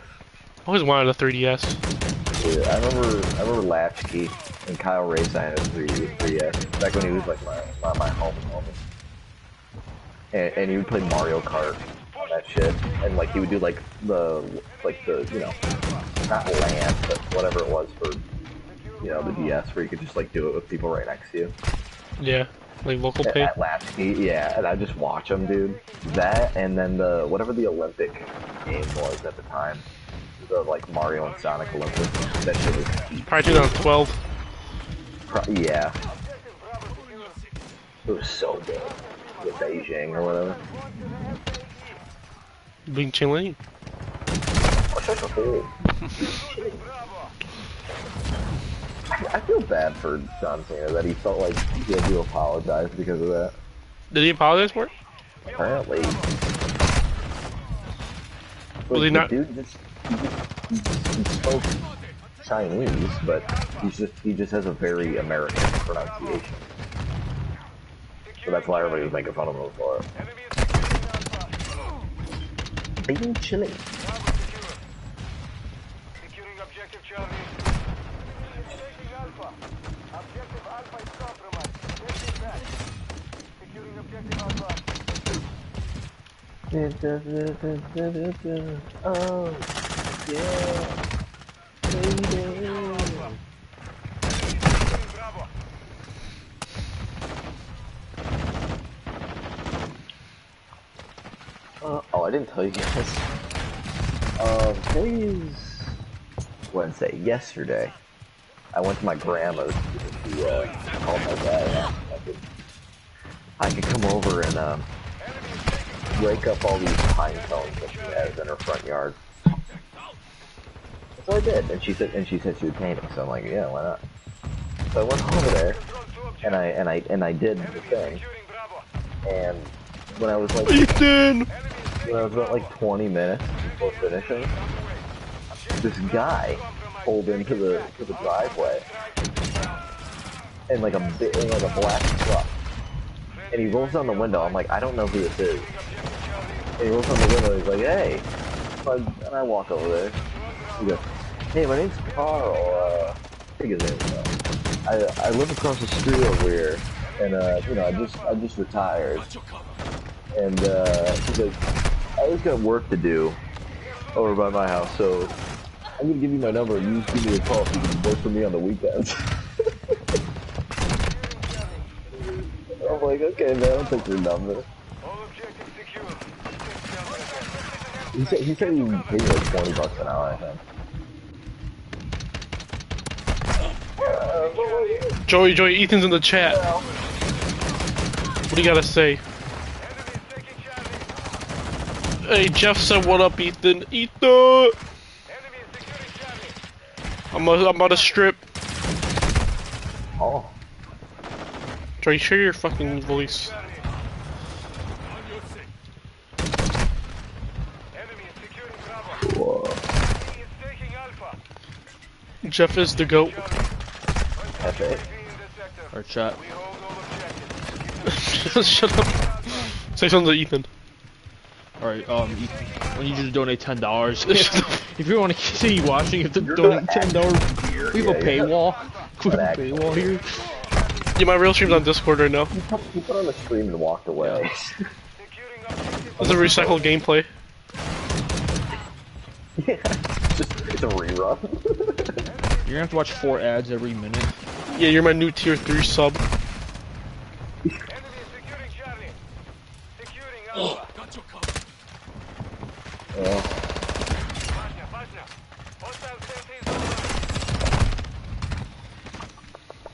always wanted a 3DS. Dude, I remember Latchkey and Kyle Ray signed a 3DS back when he was like my home moment. And he would play Mario Kart on that shit, and like he would do like the you know, not LAN, but whatever it was for, you know, the DS, where you could just like do it with people right next to you. Yeah, like local pay. At Latchkey, yeah, and I just watch them, dude. That, and then the whatever the Olympic game was at the time, the like Mario and Sonic Olympics. That shit was Probably 2012. Yeah, it was so good. With Beijing or whatever. Bing Chilling. Oh, such a hole. I feel bad for John Cena that he felt like he had to apologize because of that. Did he apologize for it? Apparently. Was he not? Dude he spoke Chinese, but he just has a very American pronunciation. So that's why everybody was making fun of him for it. Being chilly. Securing objective Charlie. Taking Alpha. Objective Alpha is compromised. Get it back. Securing objective Alpha. Oh, yeah. Baby. Bravo. Oh, I didn't tell you guys. Today's Wednesday. Yesterday, I went to my grandma's to call my dad and ask if I could come over and rake up all these pine cones that she has in her front yard. So I did, and she said she would paint them. So I'm like, yeah, why not? So I went over there, and I did the thing, and when I was like, Ethan! when I was about like 20 minutes before finishing, this guy pulled into the driveway in like a black truck, and he rolls down the window. I'm like, I don't know who this is. And he rolls down the window. He's like, hey, and I walk over there. He goes, hey, my name's Carl. I think his name is Carl. I live across the street over here, and you know, I just retired. And he's like, I just got work to do over by my house, so I'm gonna give you my number and you just give me a call so you can work for me on the weekends. I'm like, okay, man, I'll take your number. All objectives secure. He said he would pay me like $20 an hour, I think. Joey, Ethan's in the chat. What do you gotta say? Hey, Jeff said, what up, Ethan? Ethan! I'm about to strip. Oh. Dre, share your fucking voice. Enemy is securing Bravo. Whoa. Enemy is taking Alpha. Jeff is the goat. F8. In the sector. Or chat. We hold all objectives. Shut up. Say something to Ethan. Alright, when you just donate $10, if you want to continue watching, you have to donate $10. We have a paywall. We have a paywall here. Yeah, my real stream's on Discord right now. He put on the stream and walked away. Securing objective. It's a recycled gameplay. Yeah, it's a rerun. You're gonna have to watch 4 ads every minute. Yeah, you're my new tier 3 sub. Enemy is securing Charlie. Securing Alpha. Важно. Hostile sentries online.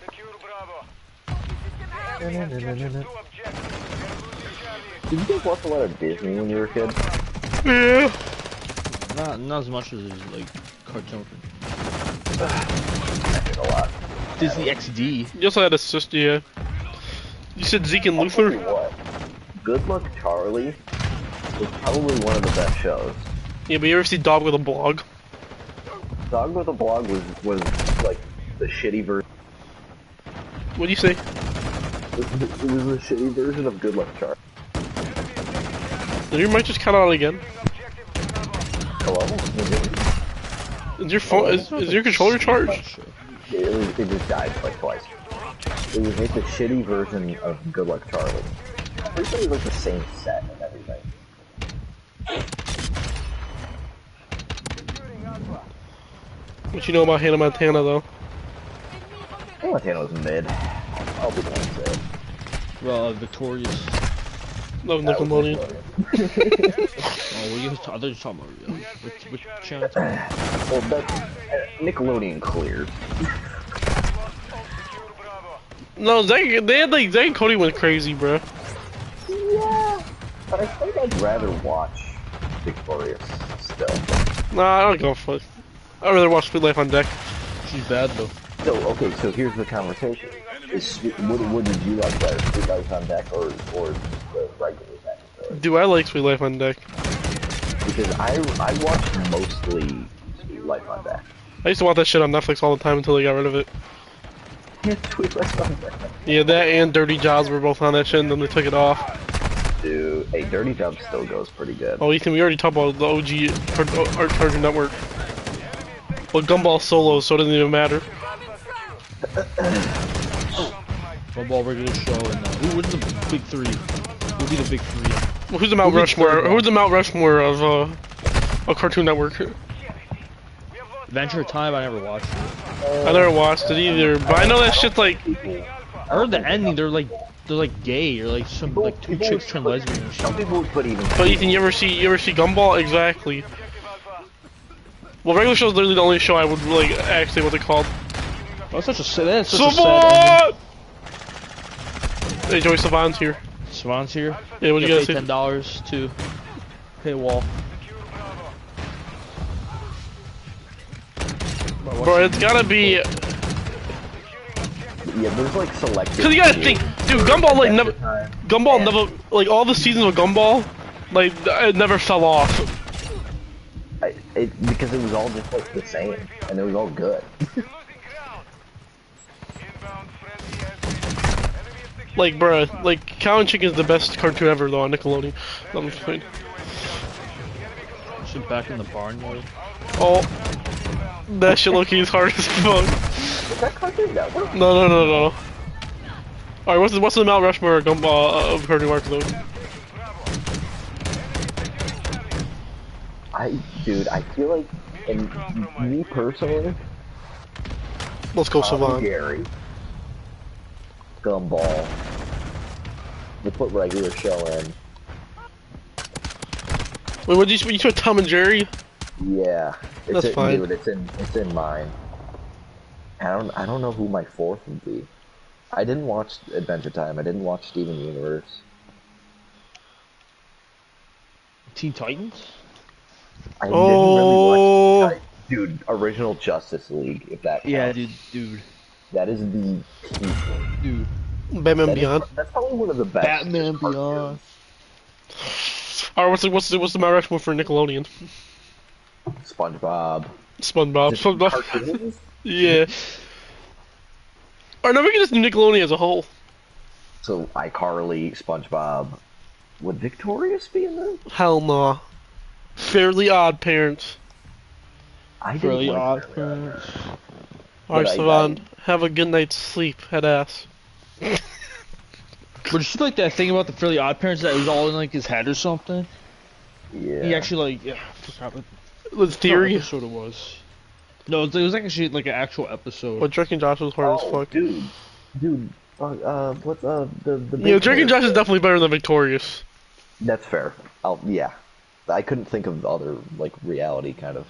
Secure Bravo. The enemy has captured 2 objectives. We are losing Charlie. Did you guys watch a lot of Disney when you were a kid? Yeah. Not as much as like cartoon. I did a lot. Disney XD. You also had a sister, yeah. You said Zeke and I'll tell you Luther? what. Good Luck Charlie was probably one of the best shows. Yeah, but you ever see Dog with a Blog? Dog with a Blog was like the shitty version. What'd you say? It was the shitty version of Good Luck Charlie. Did your mic just cut out again? Hello? Is your phone, is your controller charged? It just died like twice. It was like the shitty version of Good Luck Charlie. Pretty sure it was like the same set and everything. What you know about Hannah Montana, though? Montana was mid. I'll be the one to say it. Well, Victorious. Love That was Nickelodeon. Oh, what are you talking about? Which channel? Well, that's Nickelodeon cleared. No, Zach, they had like, Zach and Cody went crazy, bro. Yeah, but I think I'd rather watch Victorious still. Nah, I don't go for it. I'd rather watch Sweet Life on Deck. She's bad though. So okay, so here's the conversation: what did you like better, Sweet Life on Deck or the regular episode? Do I like Sweet Life on Deck? Because I watched mostly Sweet Life on Deck. I used to watch that shit on Netflix all the time until they got rid of it. Yeah, Sweet Life on Deck. Yeah, that and Dirty Jobs were both on that shit, and then they took it off. Dude, hey, Dirty Jobs still goes pretty good. Oh, Ethan, we already talked about the OG Cartoon Network. Well, Gumball Solo, so it doesn't even matter. Football regular show and who's the big 3? Who'll be the big 3? Well, who's the Mount Who'll be Rushmore? third one? Who's the Mount Rushmore of a Cartoon Network? Adventure Time, I never watched it. I never watched it either, but I know that shit's like. I heard the ending. They're like gay or like some like 2 chicks turn lesbian or Some something. people would put even. But Ethan, you ever see Gumball? Exactly. Well, regular show's literally the only show I would like actually what's it called. That's such a sad ending. Savant! Hey, Joey Savant's here. Swan's here. Yeah, what do you guys pay say? $10 to paywall. Bro, it's gotta be. Yeah, there's like selected. Cause you gotta think, dude, Gumball like never, Gumball never, like all the seasons of Gumball, like it never fell off. Because it was all just like the same, and it was all good. Like, bro, like Cow and Chicken's the best cartoon ever though on Nickelodeon. I'm just kidding. Shit back in the barnyard. Oh, that shit low-key is hard as fuck. Is that Cartoon Network? No. Alright, what's the Mount Rushmore Gumball of Cartoon Network though? Dude, I feel like, and me personally, Let's go, Tom and Savant. Jerry, Gumball. We'll put regular show in. Wait, what did you said Tom and Jerry? Yeah, That's fine. Dude, it's in mine. I don't know who my 4th would be. I didn't watch Adventure Time. I didn't watch Steven Universe. Teen Titans? I didn't really watch, Oh, dude, original Justice League, if that counts. Yeah, dude. That is the peak. Dude. Batman Beyond. That's probably one of the best. Batman cartoons. Beyond. Alright, what's the Mount Rushmore for Nickelodeon? SpongeBob. SpongeBob. Just SpongeBob. cartoons? Yeah. Or no, we can just do Nickelodeon as a whole. So iCarly, SpongeBob. Would Victorious be in there? Hell no. Fairly Odd Parents. I didn't Fairly like Odd Fairly Odd. Parents. Alright, I- Savon, have a good night's sleep, head ass. But you like that thing about the Fairly Odd Parents that was all in like his head or something? Yeah. He actually like I forgot what With theory, episode it was. No, it was actually like an actual episode. but Drake and Josh was hard as Oh, fuck. dude. What's the Yeah, Drake and bear? Josh is definitely better than Victorious. That's fair. Yeah. I couldn't think of other like reality kind of.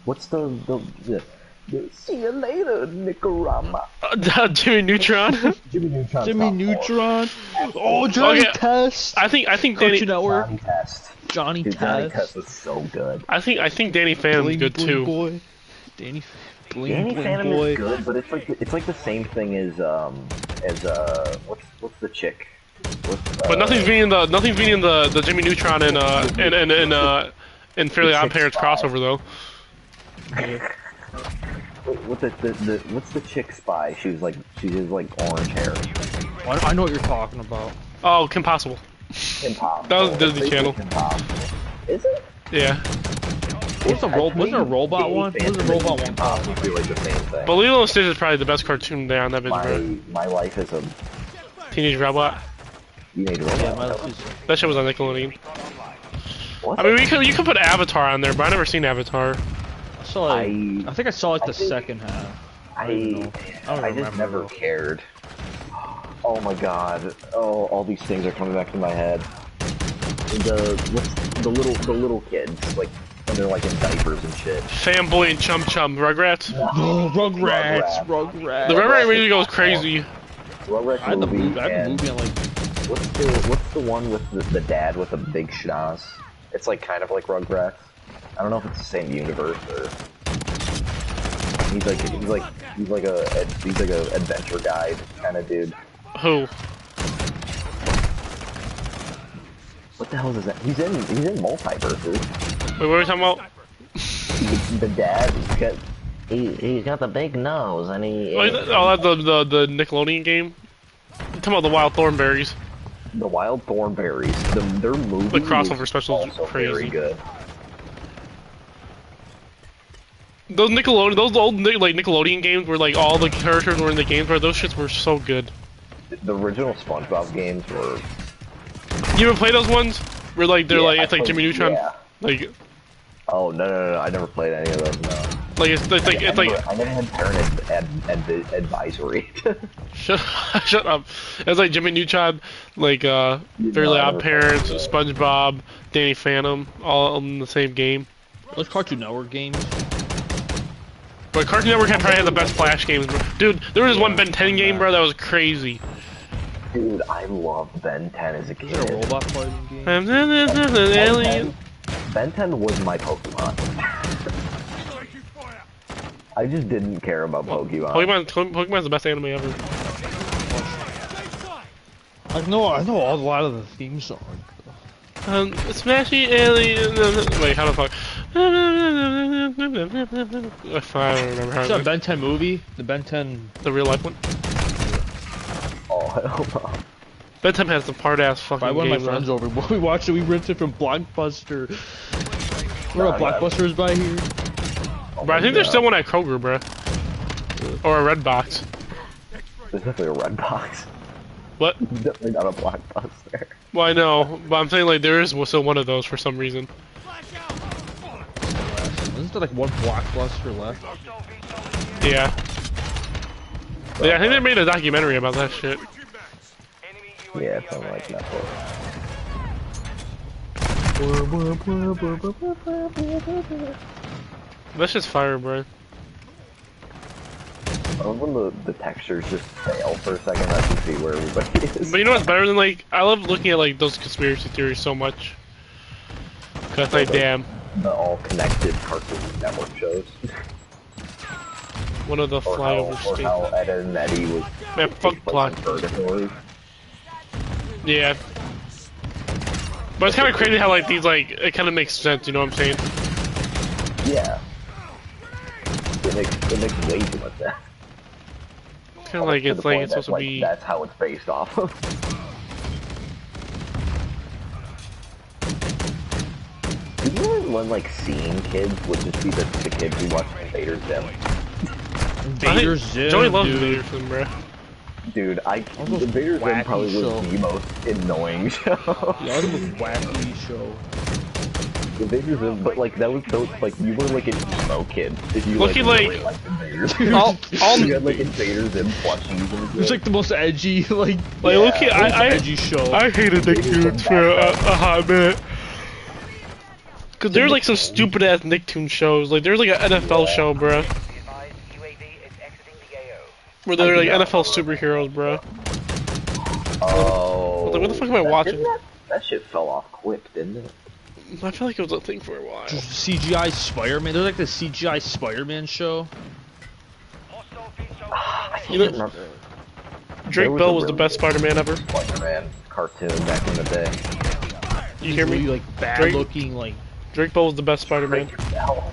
What's the see you later, Nicarama. Jimmy Neutron. Jimmy Neutron. Jimmy Neutron. Oh, Johnny Okay. Test. I think Danny. Cartoon Network. Johnny Test. Johnny Dude, Johnny Test. Test was so good. I think Danny Phantom's Bling, good bling too. Boy. Danny Bling Danny Bling Phantom Boy. is good, but it's like the same thing as what's the chick? But nothing's beating the Jimmy Neutron and Fairly Odd Chick Parents Spy. crossover though. What's the chick spy? She has like orange hair. I know what you're talking about. Oh, Kim Possible. Kim Pop. That was Oh, Disney it's Channel. Kim Pop. Is it? Yeah. What's the wasn't there a robot Danny one? What was the Phantom robot and one? Kim Pop would be like the same thing. But Lilo and Stitch is probably the best cartoon there on that bitch, bro. My life is a Teenage Robot. teenage robot. Yeah, my life is. That shit was on Nickelodeon. What? I mean, you could put Avatar on there, but I never seen Avatar. I saw like, I- I think I saw like the think- second half. I don't just remember. never cared. Oh my god. Oh, all these things are coming back to my head. The little kids, like when they're like in diapers and shit. Fanboy and Chum Chum. Rugrats. Oh, Rugrats. The Rugrats really goes crazy. Rugrats I had the movie, movie. I had the and movie on like. what's the one with the dad with the big schnoz? It's like kind of like Rugrats. I don't know if it's the same universe or he's like a adventure guide kind of dude. Who? What the hell is that? He's in Multiverses. Wait, what are we talking about? The dad, he's got the big nose, and he. Oh, that's the Nickelodeon game. I'm talking about the Wild Thornberries. The Wild Thornberries. Their movie. The crossover was special is also crazy. very good. Those old Nickelodeon games where like all the characters were in the games, where those shits were so good. The original SpongeBob games were. You ever play those ones? Where like they're Yeah, like I it's like played- Jimmy Neutron, yeah. like Oh no! I never played any of those. No. like it's like I never had parent advisory. shut up. It's like Jimmy Neutron, like Fairly I Odd never Parents, played that. SpongeBob, Danny Phantom, all in the same game. Those Cartoon Network games. But Cartoon Network had probably had the best Flash games, bro. Dude. There was one Ben 10 game, bro, that was crazy. Dude, I loved Ben 10 as a Is there a kid. robot fighting game? Alien. Ben 10 was my Pokemon. I just didn't care about Pokemon. Pokemon's the best anime ever. I know a lot of the theme songs. Smashy Alien. Wait, how the fuck? I don't remember how Is that Ben 10 movie? The Ben 10. the real life one. Oh, hell no. Ben 10 has the part ass fucking I went with game. my friends though. over. We watched it. We rented it from Blockbuster. Remember Nah, Blockbuster was by here? Oh Bro, I my think there's God. still one at Kroger, bro. Or a Red Box. There's definitely a red box. What? Definitely not a Blockbuster. Well, I know, but I'm saying like there is still one of those for some reason. Isn't there like one Blockbuster left? Yeah. Yeah, I think they made a documentary about that shit. Enemy Yeah, UAV something like overhead. that. That's just fire, bro. I love when the textures just fail for a second. I can see where everybody is. But you know what's better than like I love looking at like those conspiracy theories so much. Cause like damn. The all connected Cartoon Network shows. One of the Or flyover how stations. Ed and Eddie was Man, fuck takes place plot. in Purgatory. Yeah. But it's kind of crazy how like these like it kind of makes sense. You know what I'm saying? Yeah. It makes way too much sense. Kind of like To it's the like point it's that, supposed to like, be. that's how it's based off of. Did you remember when like seeing kids would just be the kids who watch Invader Zim? Invader Zim, Joey loves dude. Invader Zim, bro. Dude, those Invader Zim wacky probably was show. the most annoying show. Yeah, that was a wacky show. Invader Zim, but like that was so like you were like an emo kid if you Look, he, like, like- really liked Invader Zim. All You had like Invader Zim plushies and It's like the most edgy, like, like look here, most I edgy show. hated Nicktoons for a hot minute. Cause there's like some stupid ass Nicktoon shows. Like there's like an NFL show, bro, Be advised, UAV is exiting the AO. where they're like NFL superheroes, bro. Oh. Like, what the fuck am I watching? That shit fell off quick, didn't it? I feel like it was a thing for a while. CGI Spider-Man. There's like the CGI Spider-Man show. Hostile VTOL I You know- can't remember. Drake There was Bell a was the really best Spider-Man ever. Spider-Man cartoon back in the day. You hear Really, me? like bad Drake- looking, like. Drake Bell was the best Spider-Man. Hell.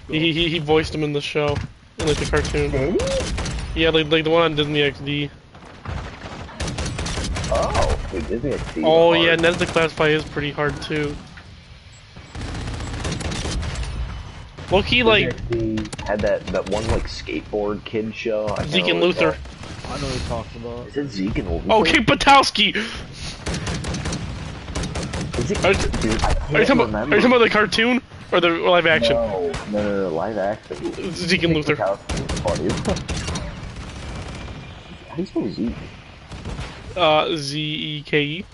He voiced him in the show, in like the cartoon. Yeah, like the one on Disney XD. Oh, wait, Disney XD. Oh was yeah, hard. Ned's Declassify is pretty hard too. Low-key, like, Disney XD had that one like skateboard kid show. I can't Zeke and remember what Luther. it's I know what you're talking about. called. Is it Zeke and Luther? Oh, Kate Patowski! Is it, Are- dude, I can't Are you talking remember. about the cartoon? Or the live action? No, live action. Zeke and Luther. Patowski was funny. How do you spell Zeke? Zeke.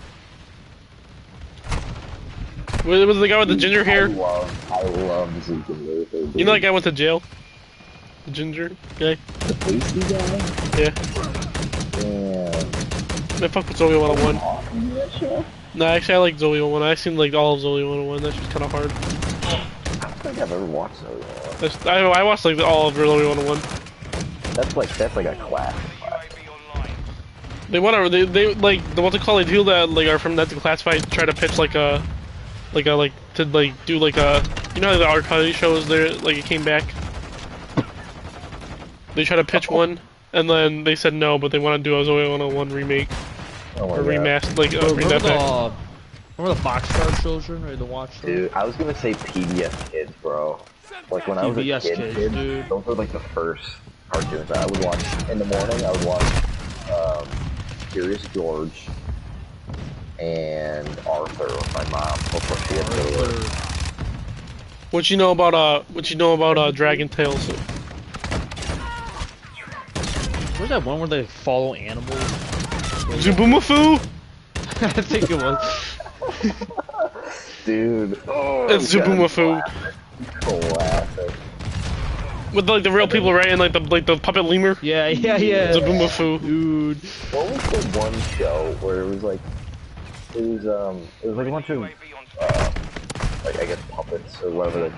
Was the guy with the ginger hair? I love Zeke and Luther. Dude. You know that guy went to jail? The ginger guy? the pasty guy? Yeah. Yeah. Man, fuck with Zoe 101. Awesome, that show? No, actually, I like Zoe 101. I've seen like all of Zoe 101. That's just kind of hard. I don't think I've ever watched those. I watched like all of Zoe 101. That's like a classic. UAV online. They whatever they like the what's it called? They do that like are from that Declassified try to pitch like to do like a you know how the R. Kelly shows there like it came back. They try to pitch one and then they said no, but they want to do a Zoe 101 remake Oh my or God. remaster like bring Remember that back. the Foxstar Children or the Watch? Dude, I was gonna say PBS Kids, bro. Like when I was a PBS kid, Kids, dude. those were like the first cartoons that I would watch in the morning. I would watch Curious George and Arthur with my mom before she had to work. What you know about Dragon Tales? Where's that one where they follow animals? Zubumafu? I think it was. Dude, It's Zubumafu. Classic. With like the real people, right? And like the puppet lemur. Yeah. Zubumafu. Dude. What was the one show where it was like it was like a bunch of UAV on like I guess puppets or whatever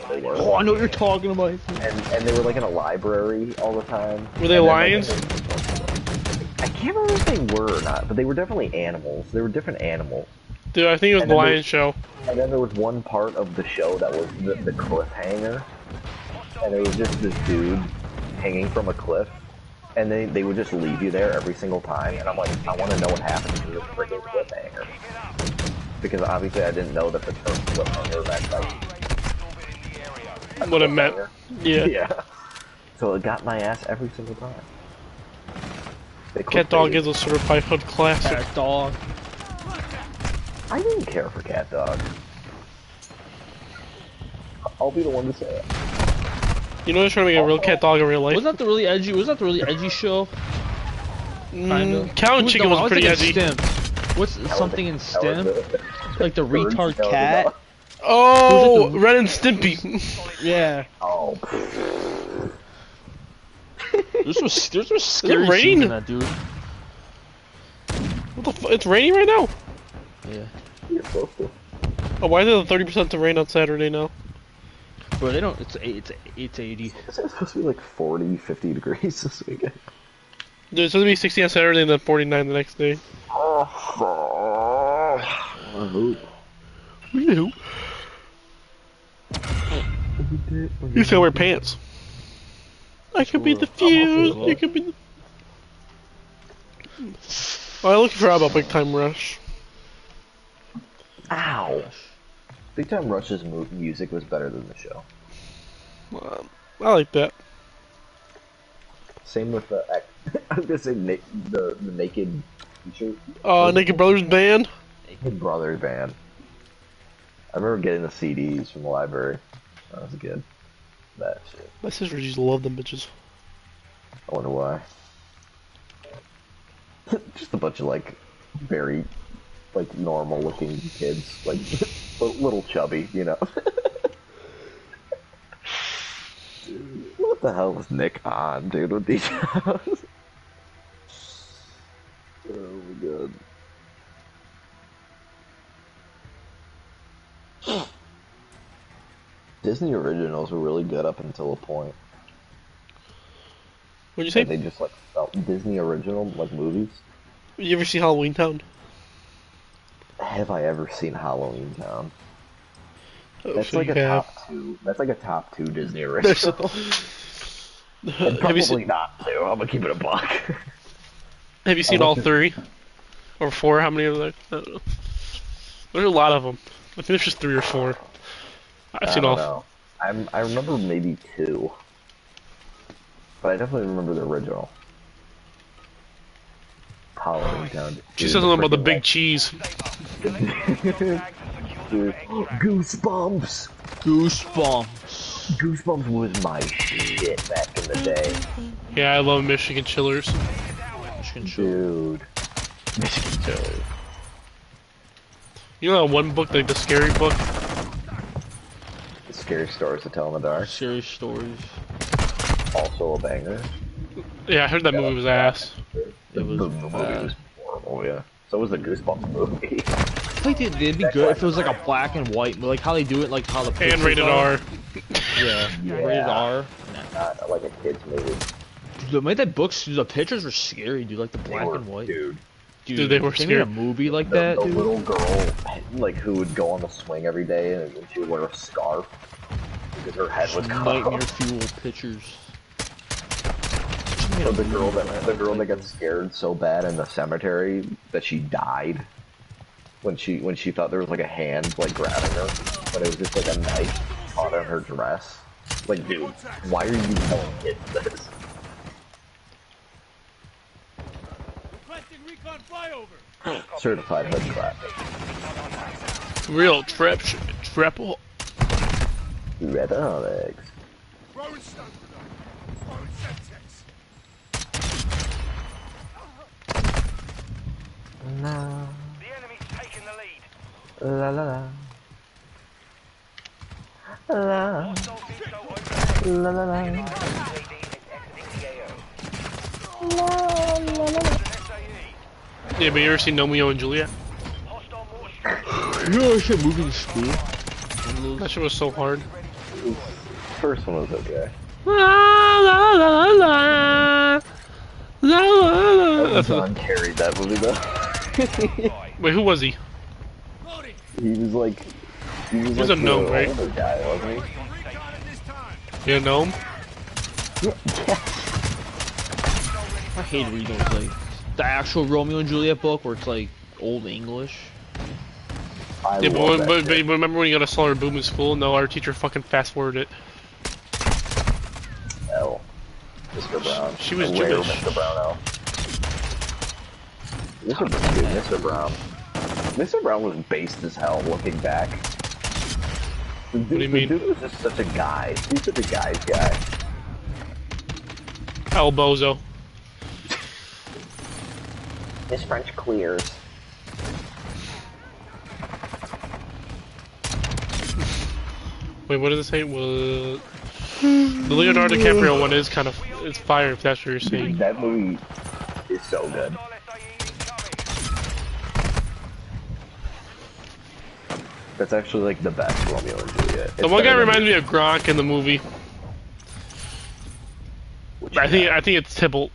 they were. Oh, I know what you're talking about. And they were like in a library all the time. Were they And then, lions? I can't remember if they were or not, but they were definitely animals. They were different animals. Dude, I think it was And the then Lion there's- Show. And then there was one part of the show that was the cliffhanger, and it was just this dude hanging from a cliff, and they would just leave you there every single time. And I'm like, I want to know what happened to this freaking cliffhanger, because obviously I didn't know that the term cliffhanger meant like What it meant. cliffhanger. Yeah. Yeah. So it got my ass every single time. They Cat Dog clickbaited. is a certified hood classic. Cat dog. I didn't care for Cat Dog. I'll be the one to say it. You know they're trying to make a real cat dog in real life. Wasn't that the really edgy? Was that the really edgy show? Kinda. Cow and Chicken No, was I pretty thinking edgy. STEM. What's something in That was STEM? it. Like the Birds retard that was cat? about- Oh, Was it the- Ren and Stimpy. Yeah. Oh. There's some scary rain? scenes in that, dude. What the it's raining right now. Yeah. You're supposed to. Oh, why is it 30% to rain on Saturday now? Bro, they don't. It's 80. It's supposed to be like 40, 50 degrees this weekend. Dude, it's supposed to be 60 on Saturday and then 49 the next day. Oh, I hope. You still wear pants. I could be the fuse. You could be the. I'm looking for about Big Time Rush. Ow. Big Time Rush's music was better than the show. I like that. Same with the. I was gonna say the Naked T-shirt. Naked Brothers Band. Naked Brothers Band. I remember getting the CDs from the library. That was good. That shit. My sister used to love them bitches. I wonder why. Just a bunch of like very like normal looking kids, like little chubby, you know. Dude, what the hell was Nick on, dude, with these shows? Oh my god. Disney originals were really good up until a point. What'd you say? And they just like felt Disney original like movies. You ever see Halloween Town? Have I ever seen Halloween Town? Oh, That's so like you a have. top two. That's like a top two Disney original. And Have you probably seen? not two. I'm gonna keep it a buck. Have you seen all three, or four? How many of them? I don't know. There's a lot of them. I think there's just 3 or 4. I've I seen don't all. know. I remember maybe 2, but I definitely remember the original. Halloween Town. She says something about the big cheese. Dude. Goosebumps. Goosebumps. Goosebumps was my shit back in the day. Yeah, I love Michigan Chillers. Michigan Show. Dude. Michigan Chillers. You know that one book, like the scary book? The Scary Stories to Tell in the Dark. Serious stories. Also a banger. Yeah, I heard that movie was ass. The movie was horrible, yeah. So was the Goosebumps movie. I think it'd be good if it was like a black and white, like how they do it, like how the And pictures rated are. R. Yeah, Yeah. rated R. Not like a kid's movie. Dude, made that books, the pictures were scary, dude. Like the black Or, and white. Dude. Dude, they were if made scary. a movie like The, that, the dude. little girl, like, who would go on the swing every day and she would wear a scarf because her head was cut Nightmare off. fuel pictures. So the girl that got scared so bad in the cemetery that she died when she thought there was like a hand like grabbing her, but it was just like a knife caught on her dress. Like, dude, why are you telling kids this? Certified hood traffic. Real triple. Red Alex. No. The enemy's taken the lead. La la la. La Hostile VTOL overhead. la la la. UAV is exiting the AO. An SAE. Yeah, but you ever seen Romeo and Juliet? Hostile mortar strike. You know, I should move into school. That shit was so hard. First one was okay. La la la la la la la. John carried that movie though. Wait, who was he? He was like, he was was like a gnome, the right? older guy, wasn't You know him? he? I hate reading those, like, the actual Romeo and Juliet book where it's like old English. I Yeah, love that but shit. remember when you got a solar boom in school? No, our teacher fucking fast forwarded it. L. Mr. Brown. She was Rare Jewish. Mr. Brown L. Mr. Brown. Mr. Brown was based as hell looking back. What do you mean? The dude was just such a guy. He's such a guy's guy. El Bozo. His French clears. Wait, what does it say? The Leonardo DiCaprio one is kind of it's fire if that's what you're saying. That movie is so good. Hostile SAE incoming. That's actually like the best Romeo and Juliet. The one guy reminds me of Gronk in the movie. I think it's Tybalt.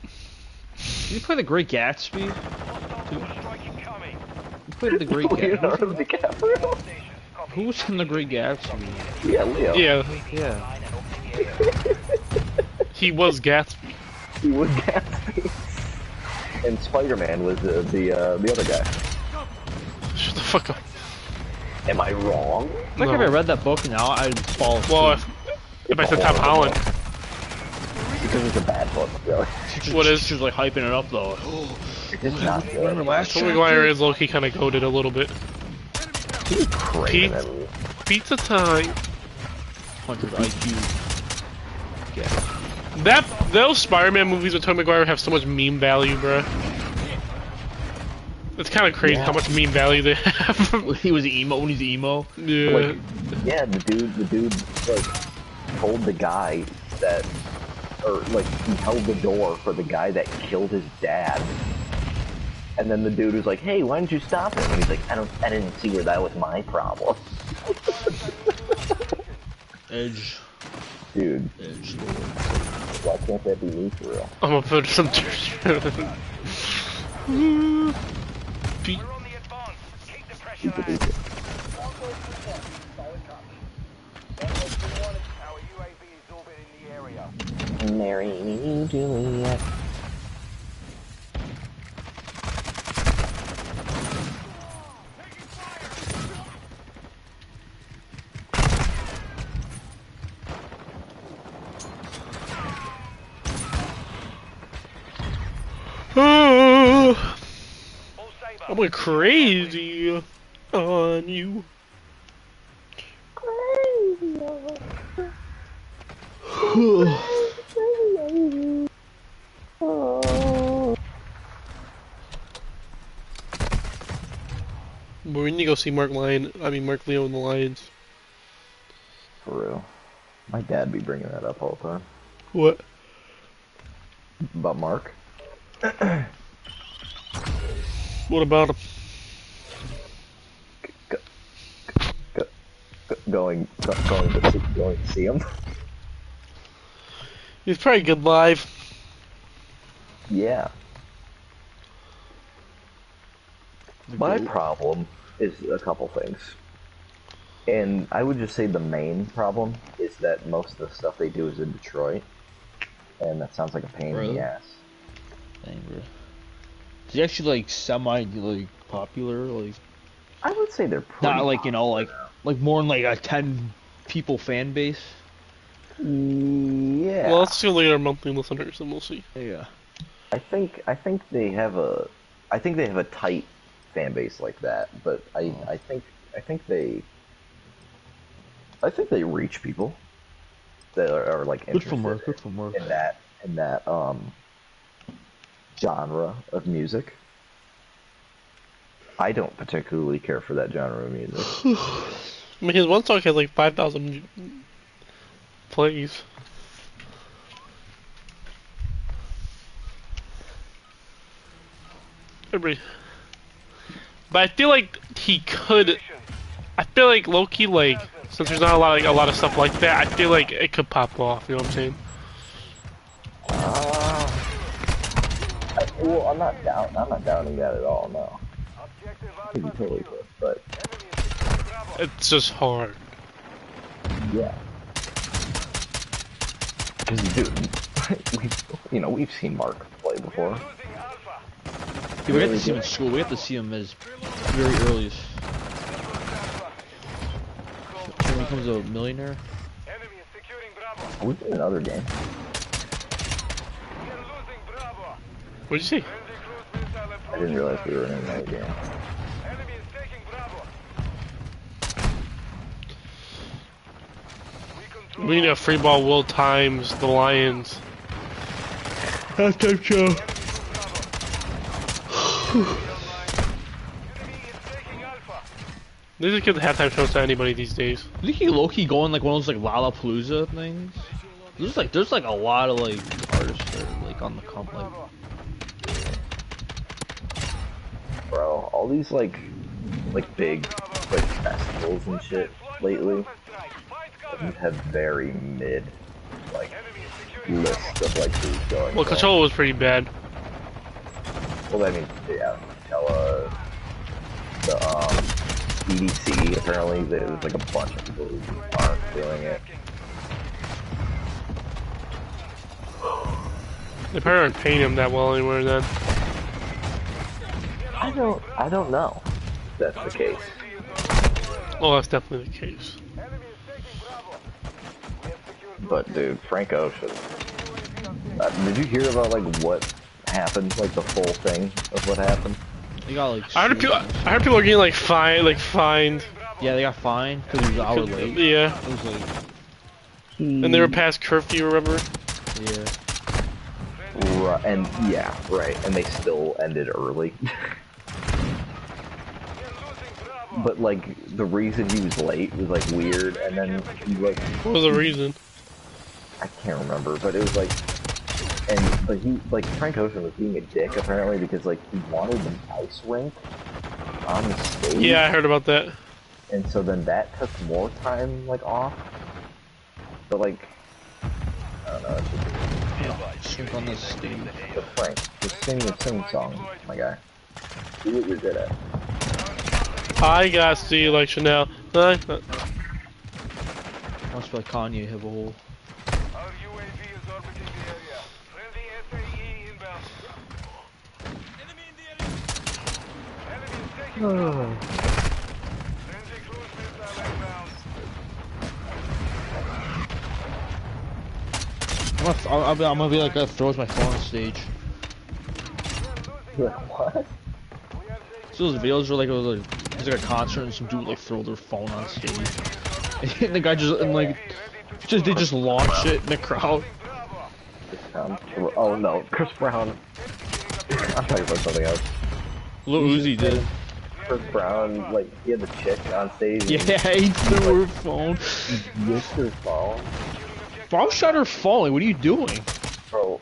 Did you play The Great Gatsby? Strike incoming. You played The Great Leonardo Gatsby? DiCaprio. Who was in The Great Gatsby? Yeah, Leo. Yeah, Yeah. he was Gatsby. He was Gatsby. And Spider-Man was the other guy. Shut the fuck up. Am I wrong? Like if I read that book now, I'd fall asleep. Well, if I said Tom Holland, Because it's a bad book, really. what is? She was like hyping it up though. It's not good. Tobey Maguire is low-key kind of goated a little bit. He's crazy. Pete? in that movie. Pizza time. 100 IQ. Those Spider-Man movies with Tobey Maguire have so much meme value, bruh. It's kind of crazy how much meme value they have. He was emo when he's emo. Yeah. Like, yeah, the dude, like, told the guy that, or, like, he held the door for the guy that killed his dad. And then the dude was like, hey, why didn't you stop him? And he's like, I didn't see where that was my problem. Edge. Dude, Edge. why can't that be me for real? I'm gonna put some. Pete. We're on the advance. Keep the pressure on. Our UAV is orbiting the area. Marry me, Juliet. All Saber. I went crazy on you. But we need to go see Mark Leo and the Lions. For real. My dad be bringing that up all the time. What? About Mark? What about him? Going to see him. He's probably good live. Yeah. My problem is a couple things. And I would just say the main problem is that most of the stuff they do is in Detroit. And that sounds like a pain in Really? the ass. Dang, bro. Is he actually like semi like popular? Like I would say they're pretty not like like more than like a 10 people fan base. Yeah. Well, let's see later monthly listeners, and we'll see. Yeah. I think they have a tight fan base like that, but I think they reach people that are like Good interested for Mark. Good for Mark. in that genre of music. I don't particularly care for that genre of music. I mean, his one song has like 5,000 plays. Everybody. But I feel like he could. I feel like Loki, like, since there's not a lot of stuff like that, I feel like it could pop off. You know what I'm saying? Well, I'm not downing that at all. No, Objective I think he Alpha totally secure. could, but Enemy is Bravo. It's just hard. yeah. Because we've seen Mark play before. Losing Alpha. Yeah, we have to see him in school. We have to see him as very earliest. When he becomes a millionaire. Enemy is securing Bravo. We've been in another game. We are losing Bravo. What'd you see? Friendly cruise missile I approaching. didn't realize we were in another game. Enemy is taking Bravo. We control. We need a free ball Will times the Lions. Halftime show. Enemy is taking Alpha. They just give the halftime shows to anybody these days. You think he low-key going like one of those like Lollapalooza things? There's like a lot of like artists that are like on the comp like Bro, all these like like big like festivals and shit lately have very mid like list of like who's going. Well, Control was pretty bad. Well, I mean, yeah, Coachella, the EDC apparently there was like a bunch of people who aren't doing it. They probably aren't paying him that well anywhere then. I don't know if that's the case. Oh, that's definitely the case. But dude, Frank Ocean. Did you hear about like what happened? Like the full thing of what happened? They got like. I heard people are getting like fined. Yeah, they got fined because it was an hour late. Yeah. It was like. And they were past curfew, remember? Yeah. Right, and yeah, right, and they still ended early. But like the reason he was late was like weird, and then he like What was the reason? I can't remember, but it was like, but he like Frank Ocean was being a dick apparently because like he wanted an ice rink on the stage. Yeah, I heard about that. And so then that took more time like off. But like, I don't know. It's Shrimp on the stage. just Frank, just sing your sing song, my guy. Do what you're good at. I got the election now. Once by Kanye have a whole. Our UAV is orbiting the area. Friendly SAE inbound. Enemy in the area. Enemy is taking cover. Friendly cruise missile inbound. I'm gonna be like throws my phone on stage. What? So those videos are like, there's like a concert and some dude like throw their phone on stage. And the guy just, and like, they just launch it in the crowd. Oh no, Chris Brown. I'm talking about something else. Lil Uzi did. Chris Brown, like, he had the chick on stage. Yeah, he threw her phone. He whipped her phone. Bro shot her phone, what are you doing? Bro,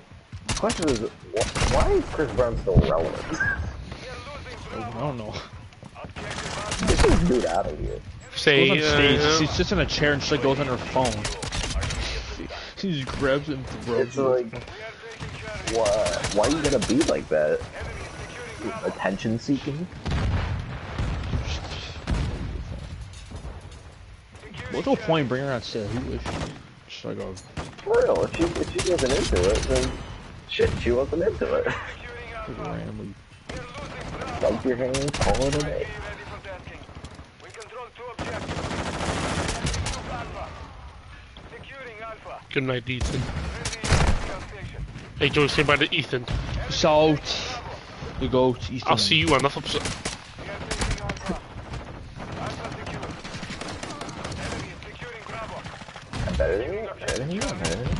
the question is, why is Chris Brown still relevant? I don't know. Get this dude out of here. Say, Goes on stage, she sits in a chair and she like, goes on her phone. She just grabs it and throws It's it. like, why are you gonna be like that? Attention seeking? What's the point in bringing her on stage? Who is she? Should I go? For real, if she wasn't into it, then shit, she wasn't into it. Randomly. Wipe your hands, call it a day. We control 2 objectives. Alpha. Securing Alpha. good night, Ethan. Friendly station. Hey, Joe, say bye to Ethan. Salt. The goat. Ethan. I'll see you on the flip side. We are taking Alpha. Alpha secure. Enemy is securing Bravo. I'm better than you, I'm better than you, I'm better than you.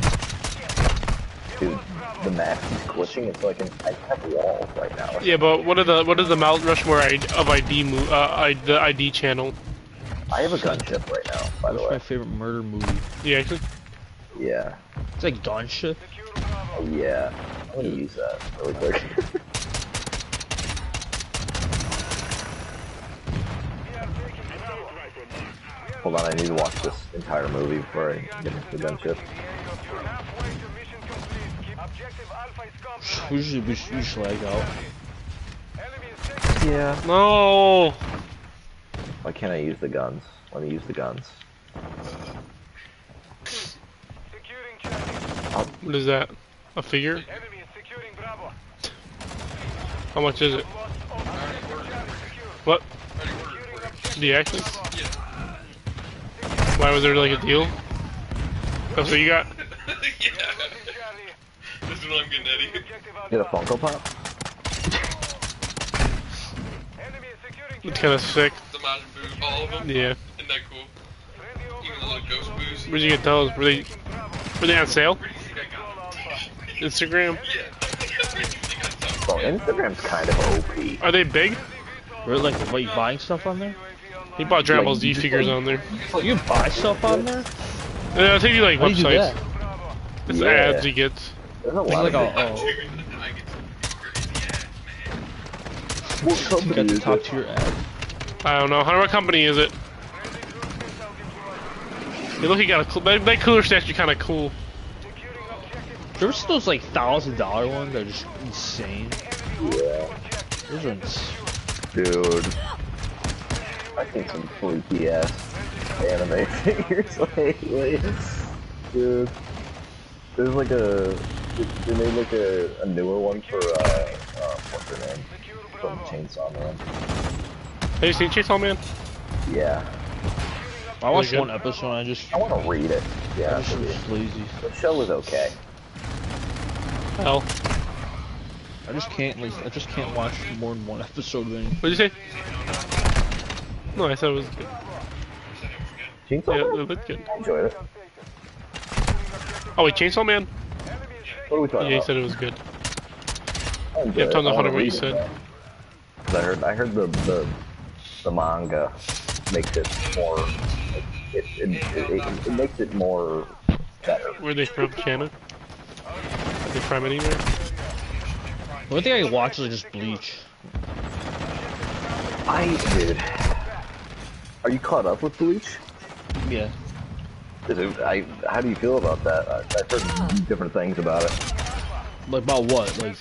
Dude, the map is glitching, it's like I have walls right now. Yeah, but what is the Mount Rushmore of the ID channel? I have a gunship right now, by the What's my way. favorite murder movie? Yeah, actually. Yeah. It's like Gunship. Secure Bravo. Oh, yeah. I'm gonna use that really quick. We are taking Bravo. Hold on, I need to watch this entire movie before I get into the gunship. Halfway to mission complete. Keep objective Alpha is compromised. We should lag out. Enemy is taking Yeah. No. Why can't I use the guns? Let me use the guns. securing Charlie. What is that? A figure? Enemy is securing Bravo. How much is it? Lost all objective Charlie secure. What? Securing objective Do you actually? Why was there like a deal? That's what you got? Charlie. This is what I'm getting, Eddie. Objective Get a Alpha. Funko Pop? Enemy is securing It's Charlie. kind of sick. The Majin Buu, all of them. Yeah. Isn't that cool? Friendly Even the little ghost boos. Where'd you get those? Were they on sale? Where do you think I got them? Instagram? Yeah. Where do you think I got Bro, Instagram's kind of OP. Are they big? Really, like, what, you buying stuff on there? He bought Dragon Ball Like, Z just figures like- on there. Oh, you buy stuff on there? Yeah, I'll take you like How do you do websites. that? It's Yeah. ads he gets. There's a Like, lot like of a, Dude, I get some crazy ads, man. What you company got the is top it? tier ad. I don't know. What company is it? You look, he got a cool. That cooler statue kind of cool. There was those like $1,000 ones that are just insane. Yeah. Those are Dude. I think some freaky ass anime figures lately. Dude. There's like they made like a newer one for, what's her name? From Chainsaw Man. Have you seen Chainsaw Man? Yeah. I watched Really one episode and I want to read it. Yeah. I just was lazy. The show was okay. Hell. I just can't watch more than one episode of anything. What'd you say? No, I said it was good. Chainsaw Yeah, Man? it looked good. I enjoyed it. Oh wait, Chainsaw Man? What are we talking Yeah, he about? said it was good. I enjoyed Yeah, I'm it. talking I about wanna what you read it, said. though. 'Cause I heard the manga makes it more, it makes it more better. Where are they from, Shannon? Are they from anywhere? The only thing I watch is just Bleach. Dude, are you caught up with Bleach? Yeah. How do you feel about that? I've heard different things about it. Like about what? Like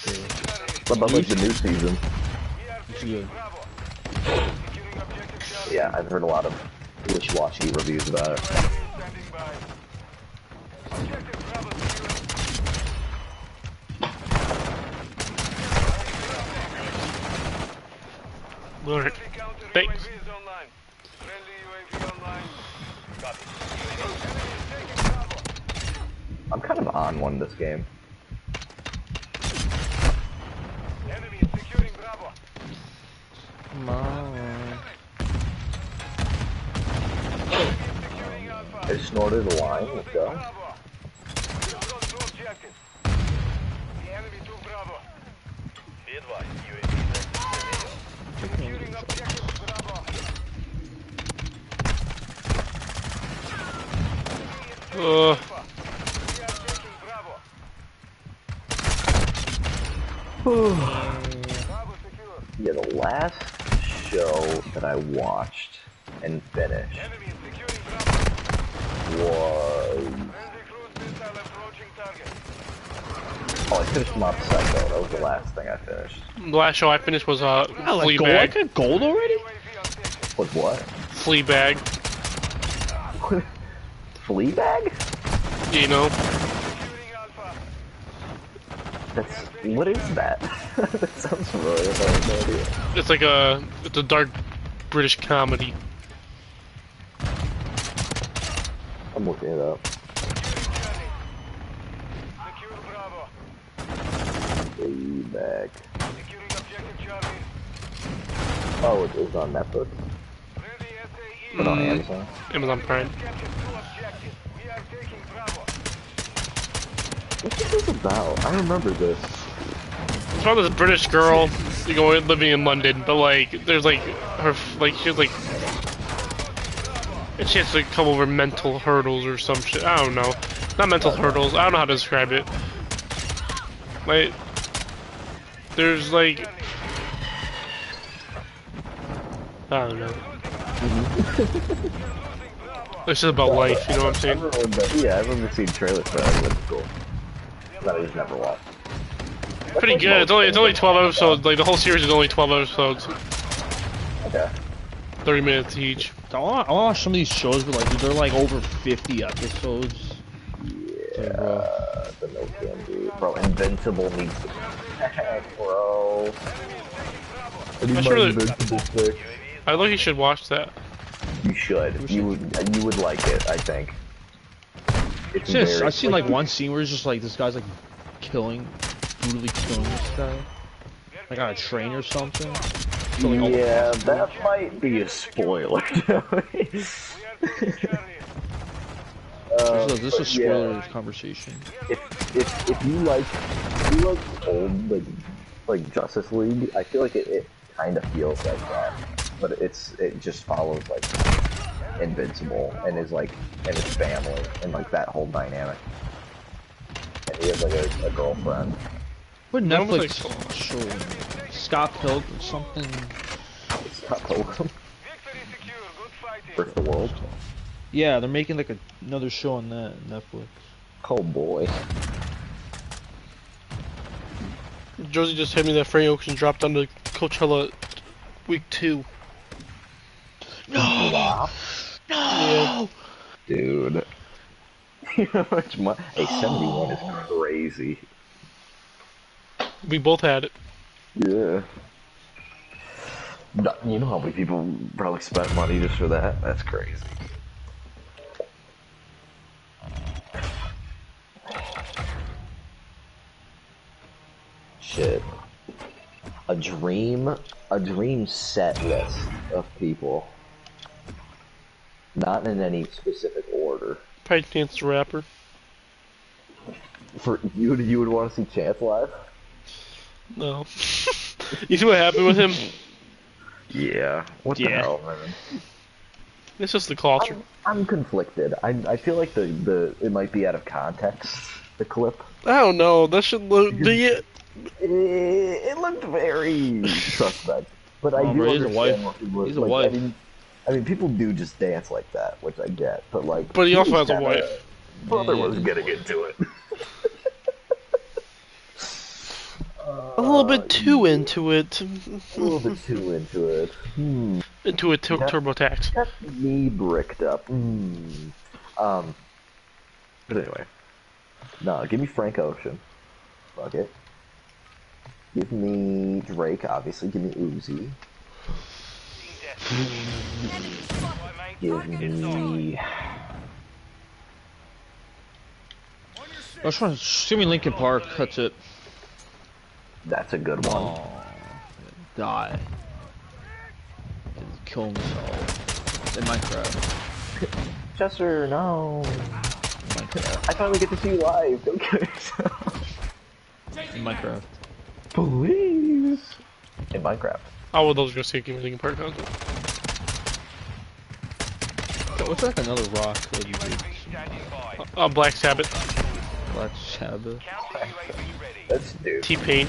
What about like the new season? it's good. Yeah, I've heard a lot of wishy-washy reviews about it. Alright. Thanks. I'm kind of on one this game. Enemy is securing Bravo. Come on. Securing Alpha. I snorted a line. Let's go. Bravo. Control two objectives. The enemy took Bravo. Be advised, UAV securing objective Bravo. Uh, We are taking Bravo. Bravo secure. Yeah, the last show that I watched and finished Enemy is securing Bravo. was... Friendly cruise missile approaching target. Oh, I finished Mob Psycho. That was the last thing I finished. the last show I finished was Gold? I Fleabag. got gold already? UAV on station. Was what? Fleabag. Fleabag? You know, Securing Alpha. What is that? That sounds familiar, but I have no idea. it's a dark British comedy. I'm looking it up. Secure Bravo. Fleabag. Securing objective Charlie. Oh, it is on Netflix. Friendly SAE. Or on Amazon. Amazon Prime. Capture two objectives. We are taking Bravo. What's this about? I remember this. It's about this British girl living in London, but like there's like her like she's like and she has to come over mental hurdles or some shit. I don't know. Not mental hurdles. I don't know how to describe it. Like there's like I don't know. It's just about life, you know what I'm saying? Yeah, I remember seeing trailers for that. It was cool. That I just never watched. Pretty good. It's only 12 episodes. Like the whole series is only 12 episodes, Okay. 30 minutes each. I want to watch some of these shows, but like they're like over 50 episodes. Yeah, the no candy. Bro, Invincible needs to be back, bro. I need I my should really- Invincible fix. I think you should watch that. You should. You would like it, I think. It's Just, very- I've seen like one scene where it's just like this guy's like brutally killing this guy, like on a train or something. Killing all the Yeah, possible- that might be a spoiler. This is a but spoiler yeah. of this conversation. If you like old like Justice League, I feel like it kind of feels like that, but it just follows like Invincible and is like and his family and like that whole dynamic. And he has like a girlfriend. What That was, Netflix show? Scott Pilgrim or something? Scott Pilgrim. Break the World. Yeah, they're making like another show on that Netflix. Oh boy. Josie just hit me that Frank Ocean dropped onto Coachella week 2. No. Yeah. Dude. You know how much money? Hey, 71 is crazy. We both had it. Yeah. You know how many people probably spent money just for that? That's crazy. Shit. A dream set list of people. Not in any specific order. Probably Chance the Rapper. For you would want to see Chance live? No. You see what happened with him? Yeah. What the hell, man? It's just the culture. I'm conflicted. I feel like it might be out of context, the clip. I don't know. That should look. It looked very suspect, but I do bro, he's a understand wife. what people. He's a like, wife. I mean, people do just dance like that, which I get, but like. But he also has a kinda- wife. Brother was getting into it. A little bit too into it. A little bit too into it. Into a TurboTax. Got me bricked up. But anyway, no, give me Frank Ocean. Fuck it. Give me Drake, obviously. Give me Uzi. Give me. I just want to give me Linkin Park. That's it. That's a good one. Oh, die. And kill himself. In Minecraft. Chester, no. Minecraft. I finally get to see you live. Don't kill yourself. In Minecraft. Please. In Minecraft. I would love to go see a Linkin Park concert. What's like another rock that you do? Black Sabbath. Black Sabbath. That's dude. T-Pain.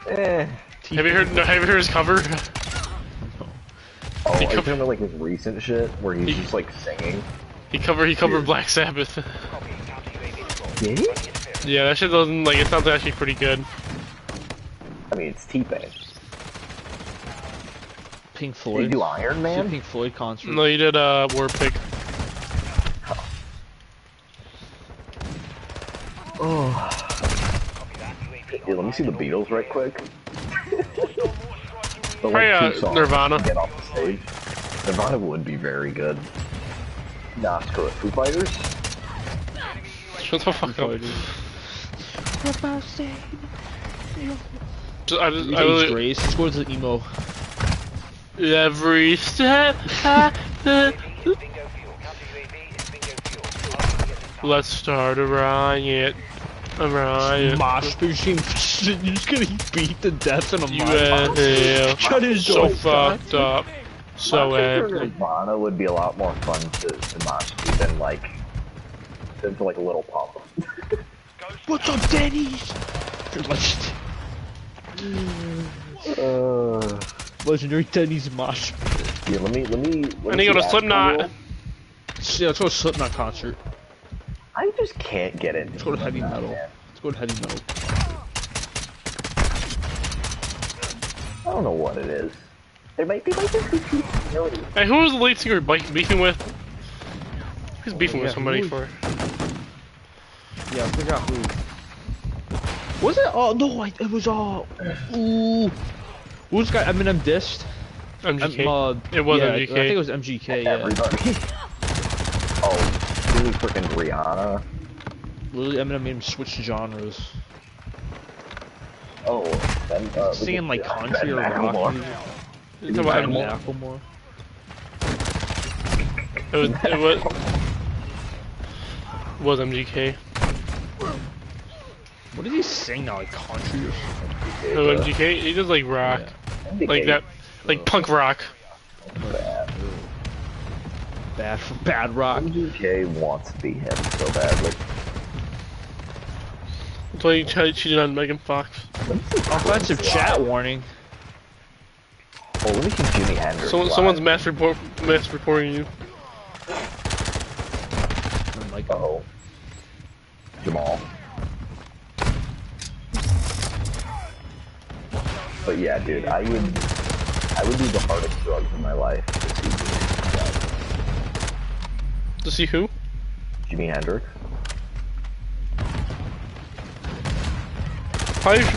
Eh. Have you heard his cover? Oh, He I covered- remember like his recent shit where he's just like singing. He covered Black Sabbath. Did he? Yeah, that shit doesn't like. It sounds actually pretty good. I mean, it's T-Pain. Pink Did Floyd. he do Iron Man? Pink Floyd concert. No, you did War Pig. Oh. Dude, let me see the Beatles right quick. The, Probably, two songs Nirvana. to Get off the stage. Nirvana would be very good. Nah, screw it. Foo Fighters? Shut the fuck up. I really, Grace. Let's go to the emo. every step. Let's start a riot. A riot. Mosh machine. You're just getting beat to death in a You mosh. Shut his so door. fucked up. So Nirvana would be a lot more fun to mosh to than to like a Little Pump. What's up, Denny's? Legendary Denny's mosh. Yeah, let me. And he got a see Slipknot. Astroworld. Yeah, let's go to Slipknot concert. I just can't get into. Let's go to heavy Slipknot, metal. man. Let's go to heavy metal. I don't know what it is. There might just be too humility. Hey, who was the lead singer beefing with? He's beefing with yeah, somebody who- for. Yeah, I forgot who. Was it? Oh no, it was ooh. Who's got Eminem dissed? MGK. It was yeah, MGK. I think it was MGK. Yeah. Everybody. Oh, really freaking Rihanna. Literally, Eminem made him switch genres. Oh, then, Singing like country or Ben rock Macklemore. music. It's about Macklemore. animal. Macklemore. It was MGK. What did he sing now? Like country or something? Oh, MGK. He does like rock, MGK. like that, like punk rock. Bad rock. MGK wants to be him so badly. That's why he cheated on Megan Fox. Offensive chat warning. Oh, let me see Jimi Hendrix. Someone's mass reporting you. Like, Uh-oh. Jamal. But yeah, dude, I would do the hardest drugs in my life To see who? Jimi Hendrix.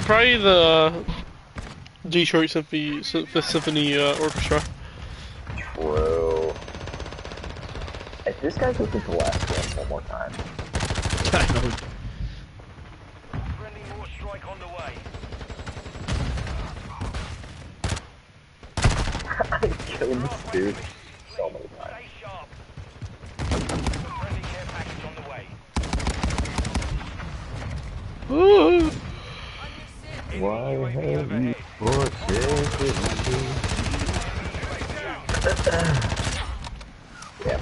Probably the Detroit Symphony Orchestra. True. If this guy goes into last dance one more time. I know. Friendly more strike on the way. I killed this dude so many times. Stay sharp. Friendly care package on the way. Why have you forsaken me? Yeah.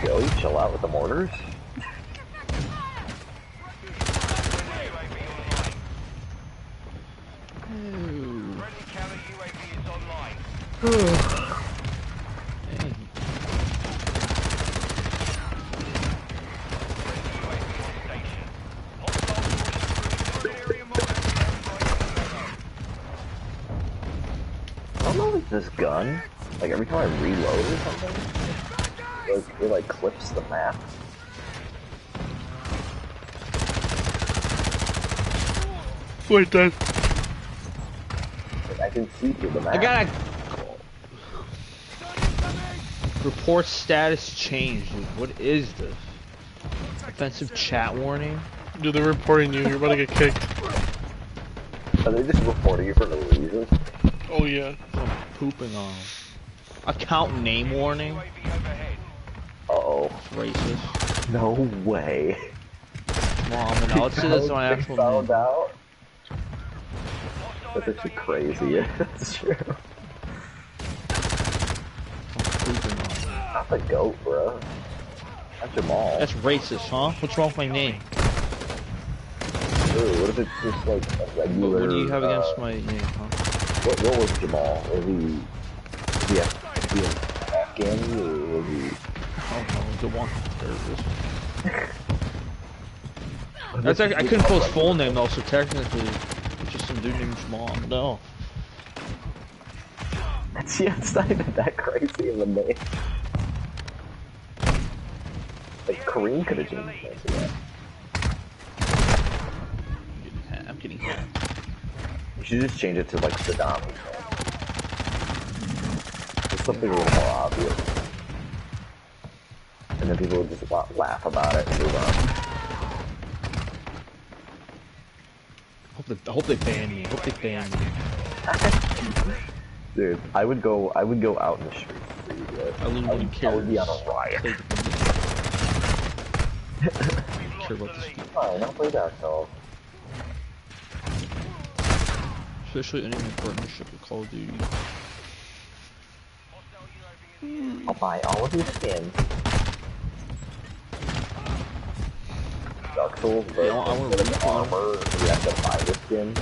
Yo, you chill out with the mortars. Friendly counter UAV is online. I don't know, like this gun, like every time I reload or something, like it like clips the map. Wait, Dad. Like I can see through the map. I gotta. Report status changed. Dude. What is this? Offensive chat warning? Dude, they're reporting you. You're about to get kicked. Are they just reporting you for no reason? Oh yeah. I'm pooping on. Account name warning? Uh-oh. Racist. No way. Mom, and now let's see this on actual found name. out. That's actually crazy. Yeah, that's true. I'm pooping on. Not the goat, bro. Not Jamal. That's racist, huh? What's wrong with my name? Dude, what if it's just like a regular? What do you have against my name, huh? What was Jamal? Was he Afghani or was he? I don't know, the one terrorist. That's actually, I couldn't pull his full name though, so technically, it's just some dude named Jamal. No. Yeah, it's not even that crazy of a name. Like Kareem could have changed his name to that. I'm getting hit. You should just change it to like Saddam Hussein. Just something a little more obvious. And then people would just laugh about it and move on. I hope they ban me. I hope they ban me. Dude, I would go out in the streets for you guys. I wouldn't even care. I would be on a riot. Care about this game. Fine, I'll play that though. Especially any partnership with Call of Duty. I'll buy all of your skins. Dark Souls, but Yeah, I wanna instead of read armor, you have to buy the skin.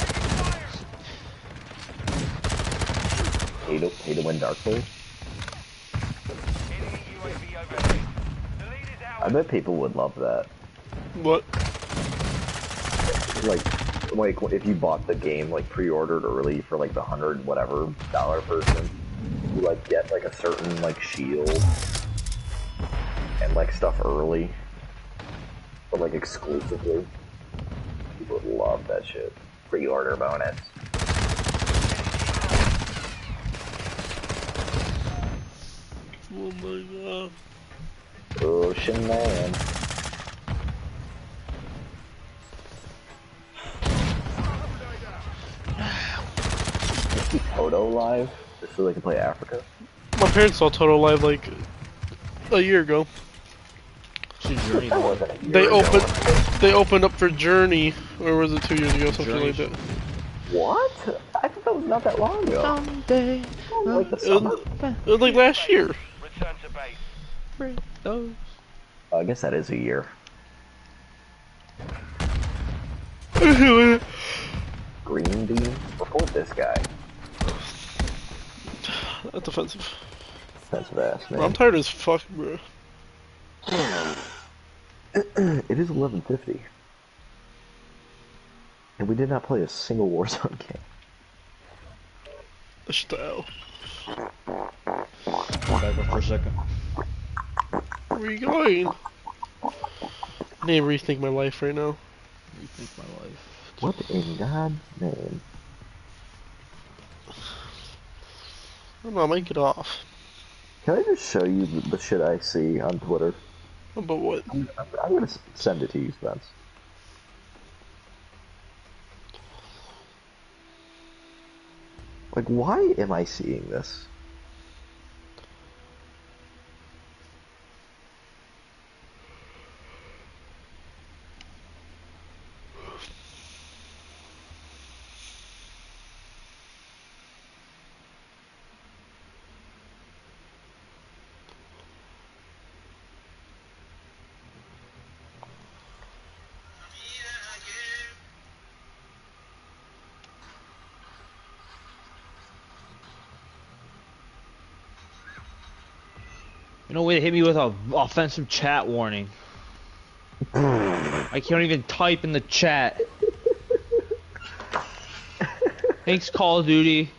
Pay to win Dark Souls. I bet people would love that. What? Like if you bought the game like pre-ordered early for like the $100 whatever person, you like get like a certain like shield and like stuff early, but like exclusively. People would love that shit. Pre-order bonus. Oh my god. Ocean man. Is Toto live? Just so they can play Africa? My parents saw Toto live like a year ago. Journey That though. wasn't a year ago. They opened up for Journey, or was it 2 years ago, something Journey. like that. What? I thought that was not that long ago. Someday. Like the summer? It was like last year. Return to base. Those. I guess that is a year. Green Bean? Report this guy. That's offensive. Defensive ass, Bro, I'm man. tired as fuck, bro. It is 11:50. And we did not play a single Warzone game. That's the L. Back up for a second. Where are you going? I need to rethink my life right now. Rethink my life. What in God's name? I don't know, I might get off. Can I just show you the shit I see on Twitter? But what? I'm gonna send it to you, Spence. Like, why am I seeing this? You know, they hit me with a offensive chat warning. I can't even type in the chat. Thanks, Call of Duty.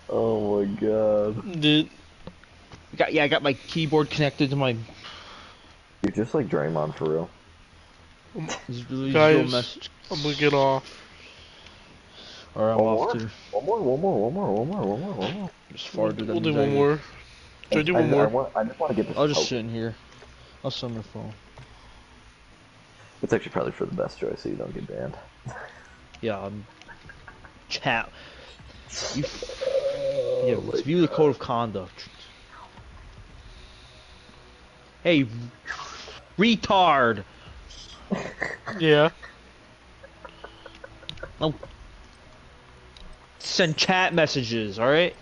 Oh my god. Dude, I got my keyboard connected to my. You're just like Draymond for real. guys, I'm gonna get off. Alright, I'm One off more? too. One more. Just farted. We'll do one more. Should I do one more? I just want to get this. I'll just poke. sit in here. I'll sit on my phone. It's actually probably for the best choice so you don't get banned. Yeah, chat. Yeah, let's view the code of conduct. Hey, retard! Yeah. No. Send chat messages, alright?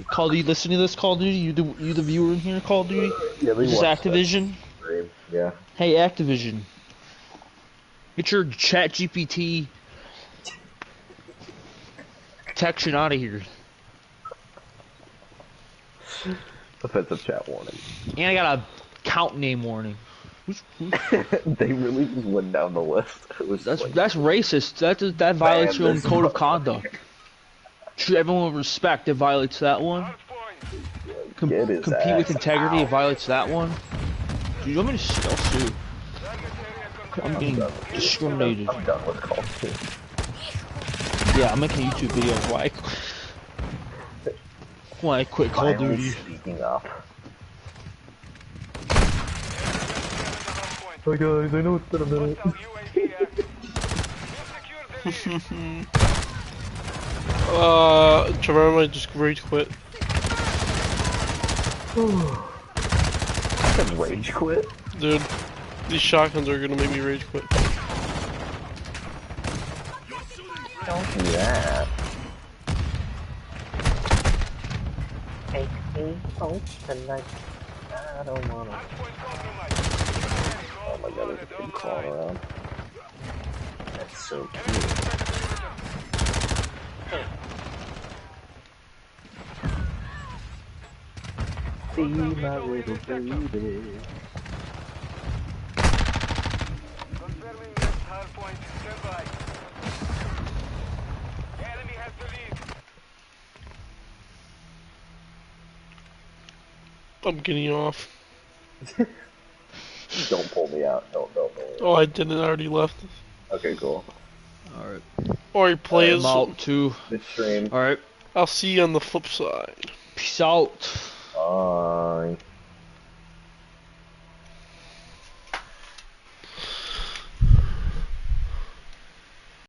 Call of Duty, listen to this, Call of Duty? You the viewer in here, Call of Duty? Yeah, This is Activision? Yeah. Hey, Activision. Get your chat GPT protection out of here. Offensive chat warning. And I got a count name warning. They really just went down the list. It was That's like, that's racist. That violates Man, your own this code of motherfucker. conduct. Treat everyone with respect. It violates that one. Hard point. Get his Compete with ass integrity. out. It violates that one. Dude, you want me to sue? I'll sue. Target area I'm confirmed. getting discriminated. I'm done with Call of Duty. Yeah, I'm making a YouTube video. Why I quit Call of Finally Duty. speaking up. Hard point. Hi guys, I know it's been a minute. Hostile UAV active. We'll secure the lead. Trevor might just rage quit. I can rage quit. Dude, these shotguns are gonna make me rage quit. Don't do that. Take me home tonight. I don't wanna. Hard point compromised. Oh my god, there's a big crawling around. That's so cute. See my little baby. Confirming next hard point. Stand by. Enemy has the lead. I'm getting off. Don't pull me out. Don't pull me out. Oh, I didn't. I already left. Okay, cool. Alright. Alright, players. I'm out too. This stream. Alright. I'll see you on the flip side. Peace out. Bye.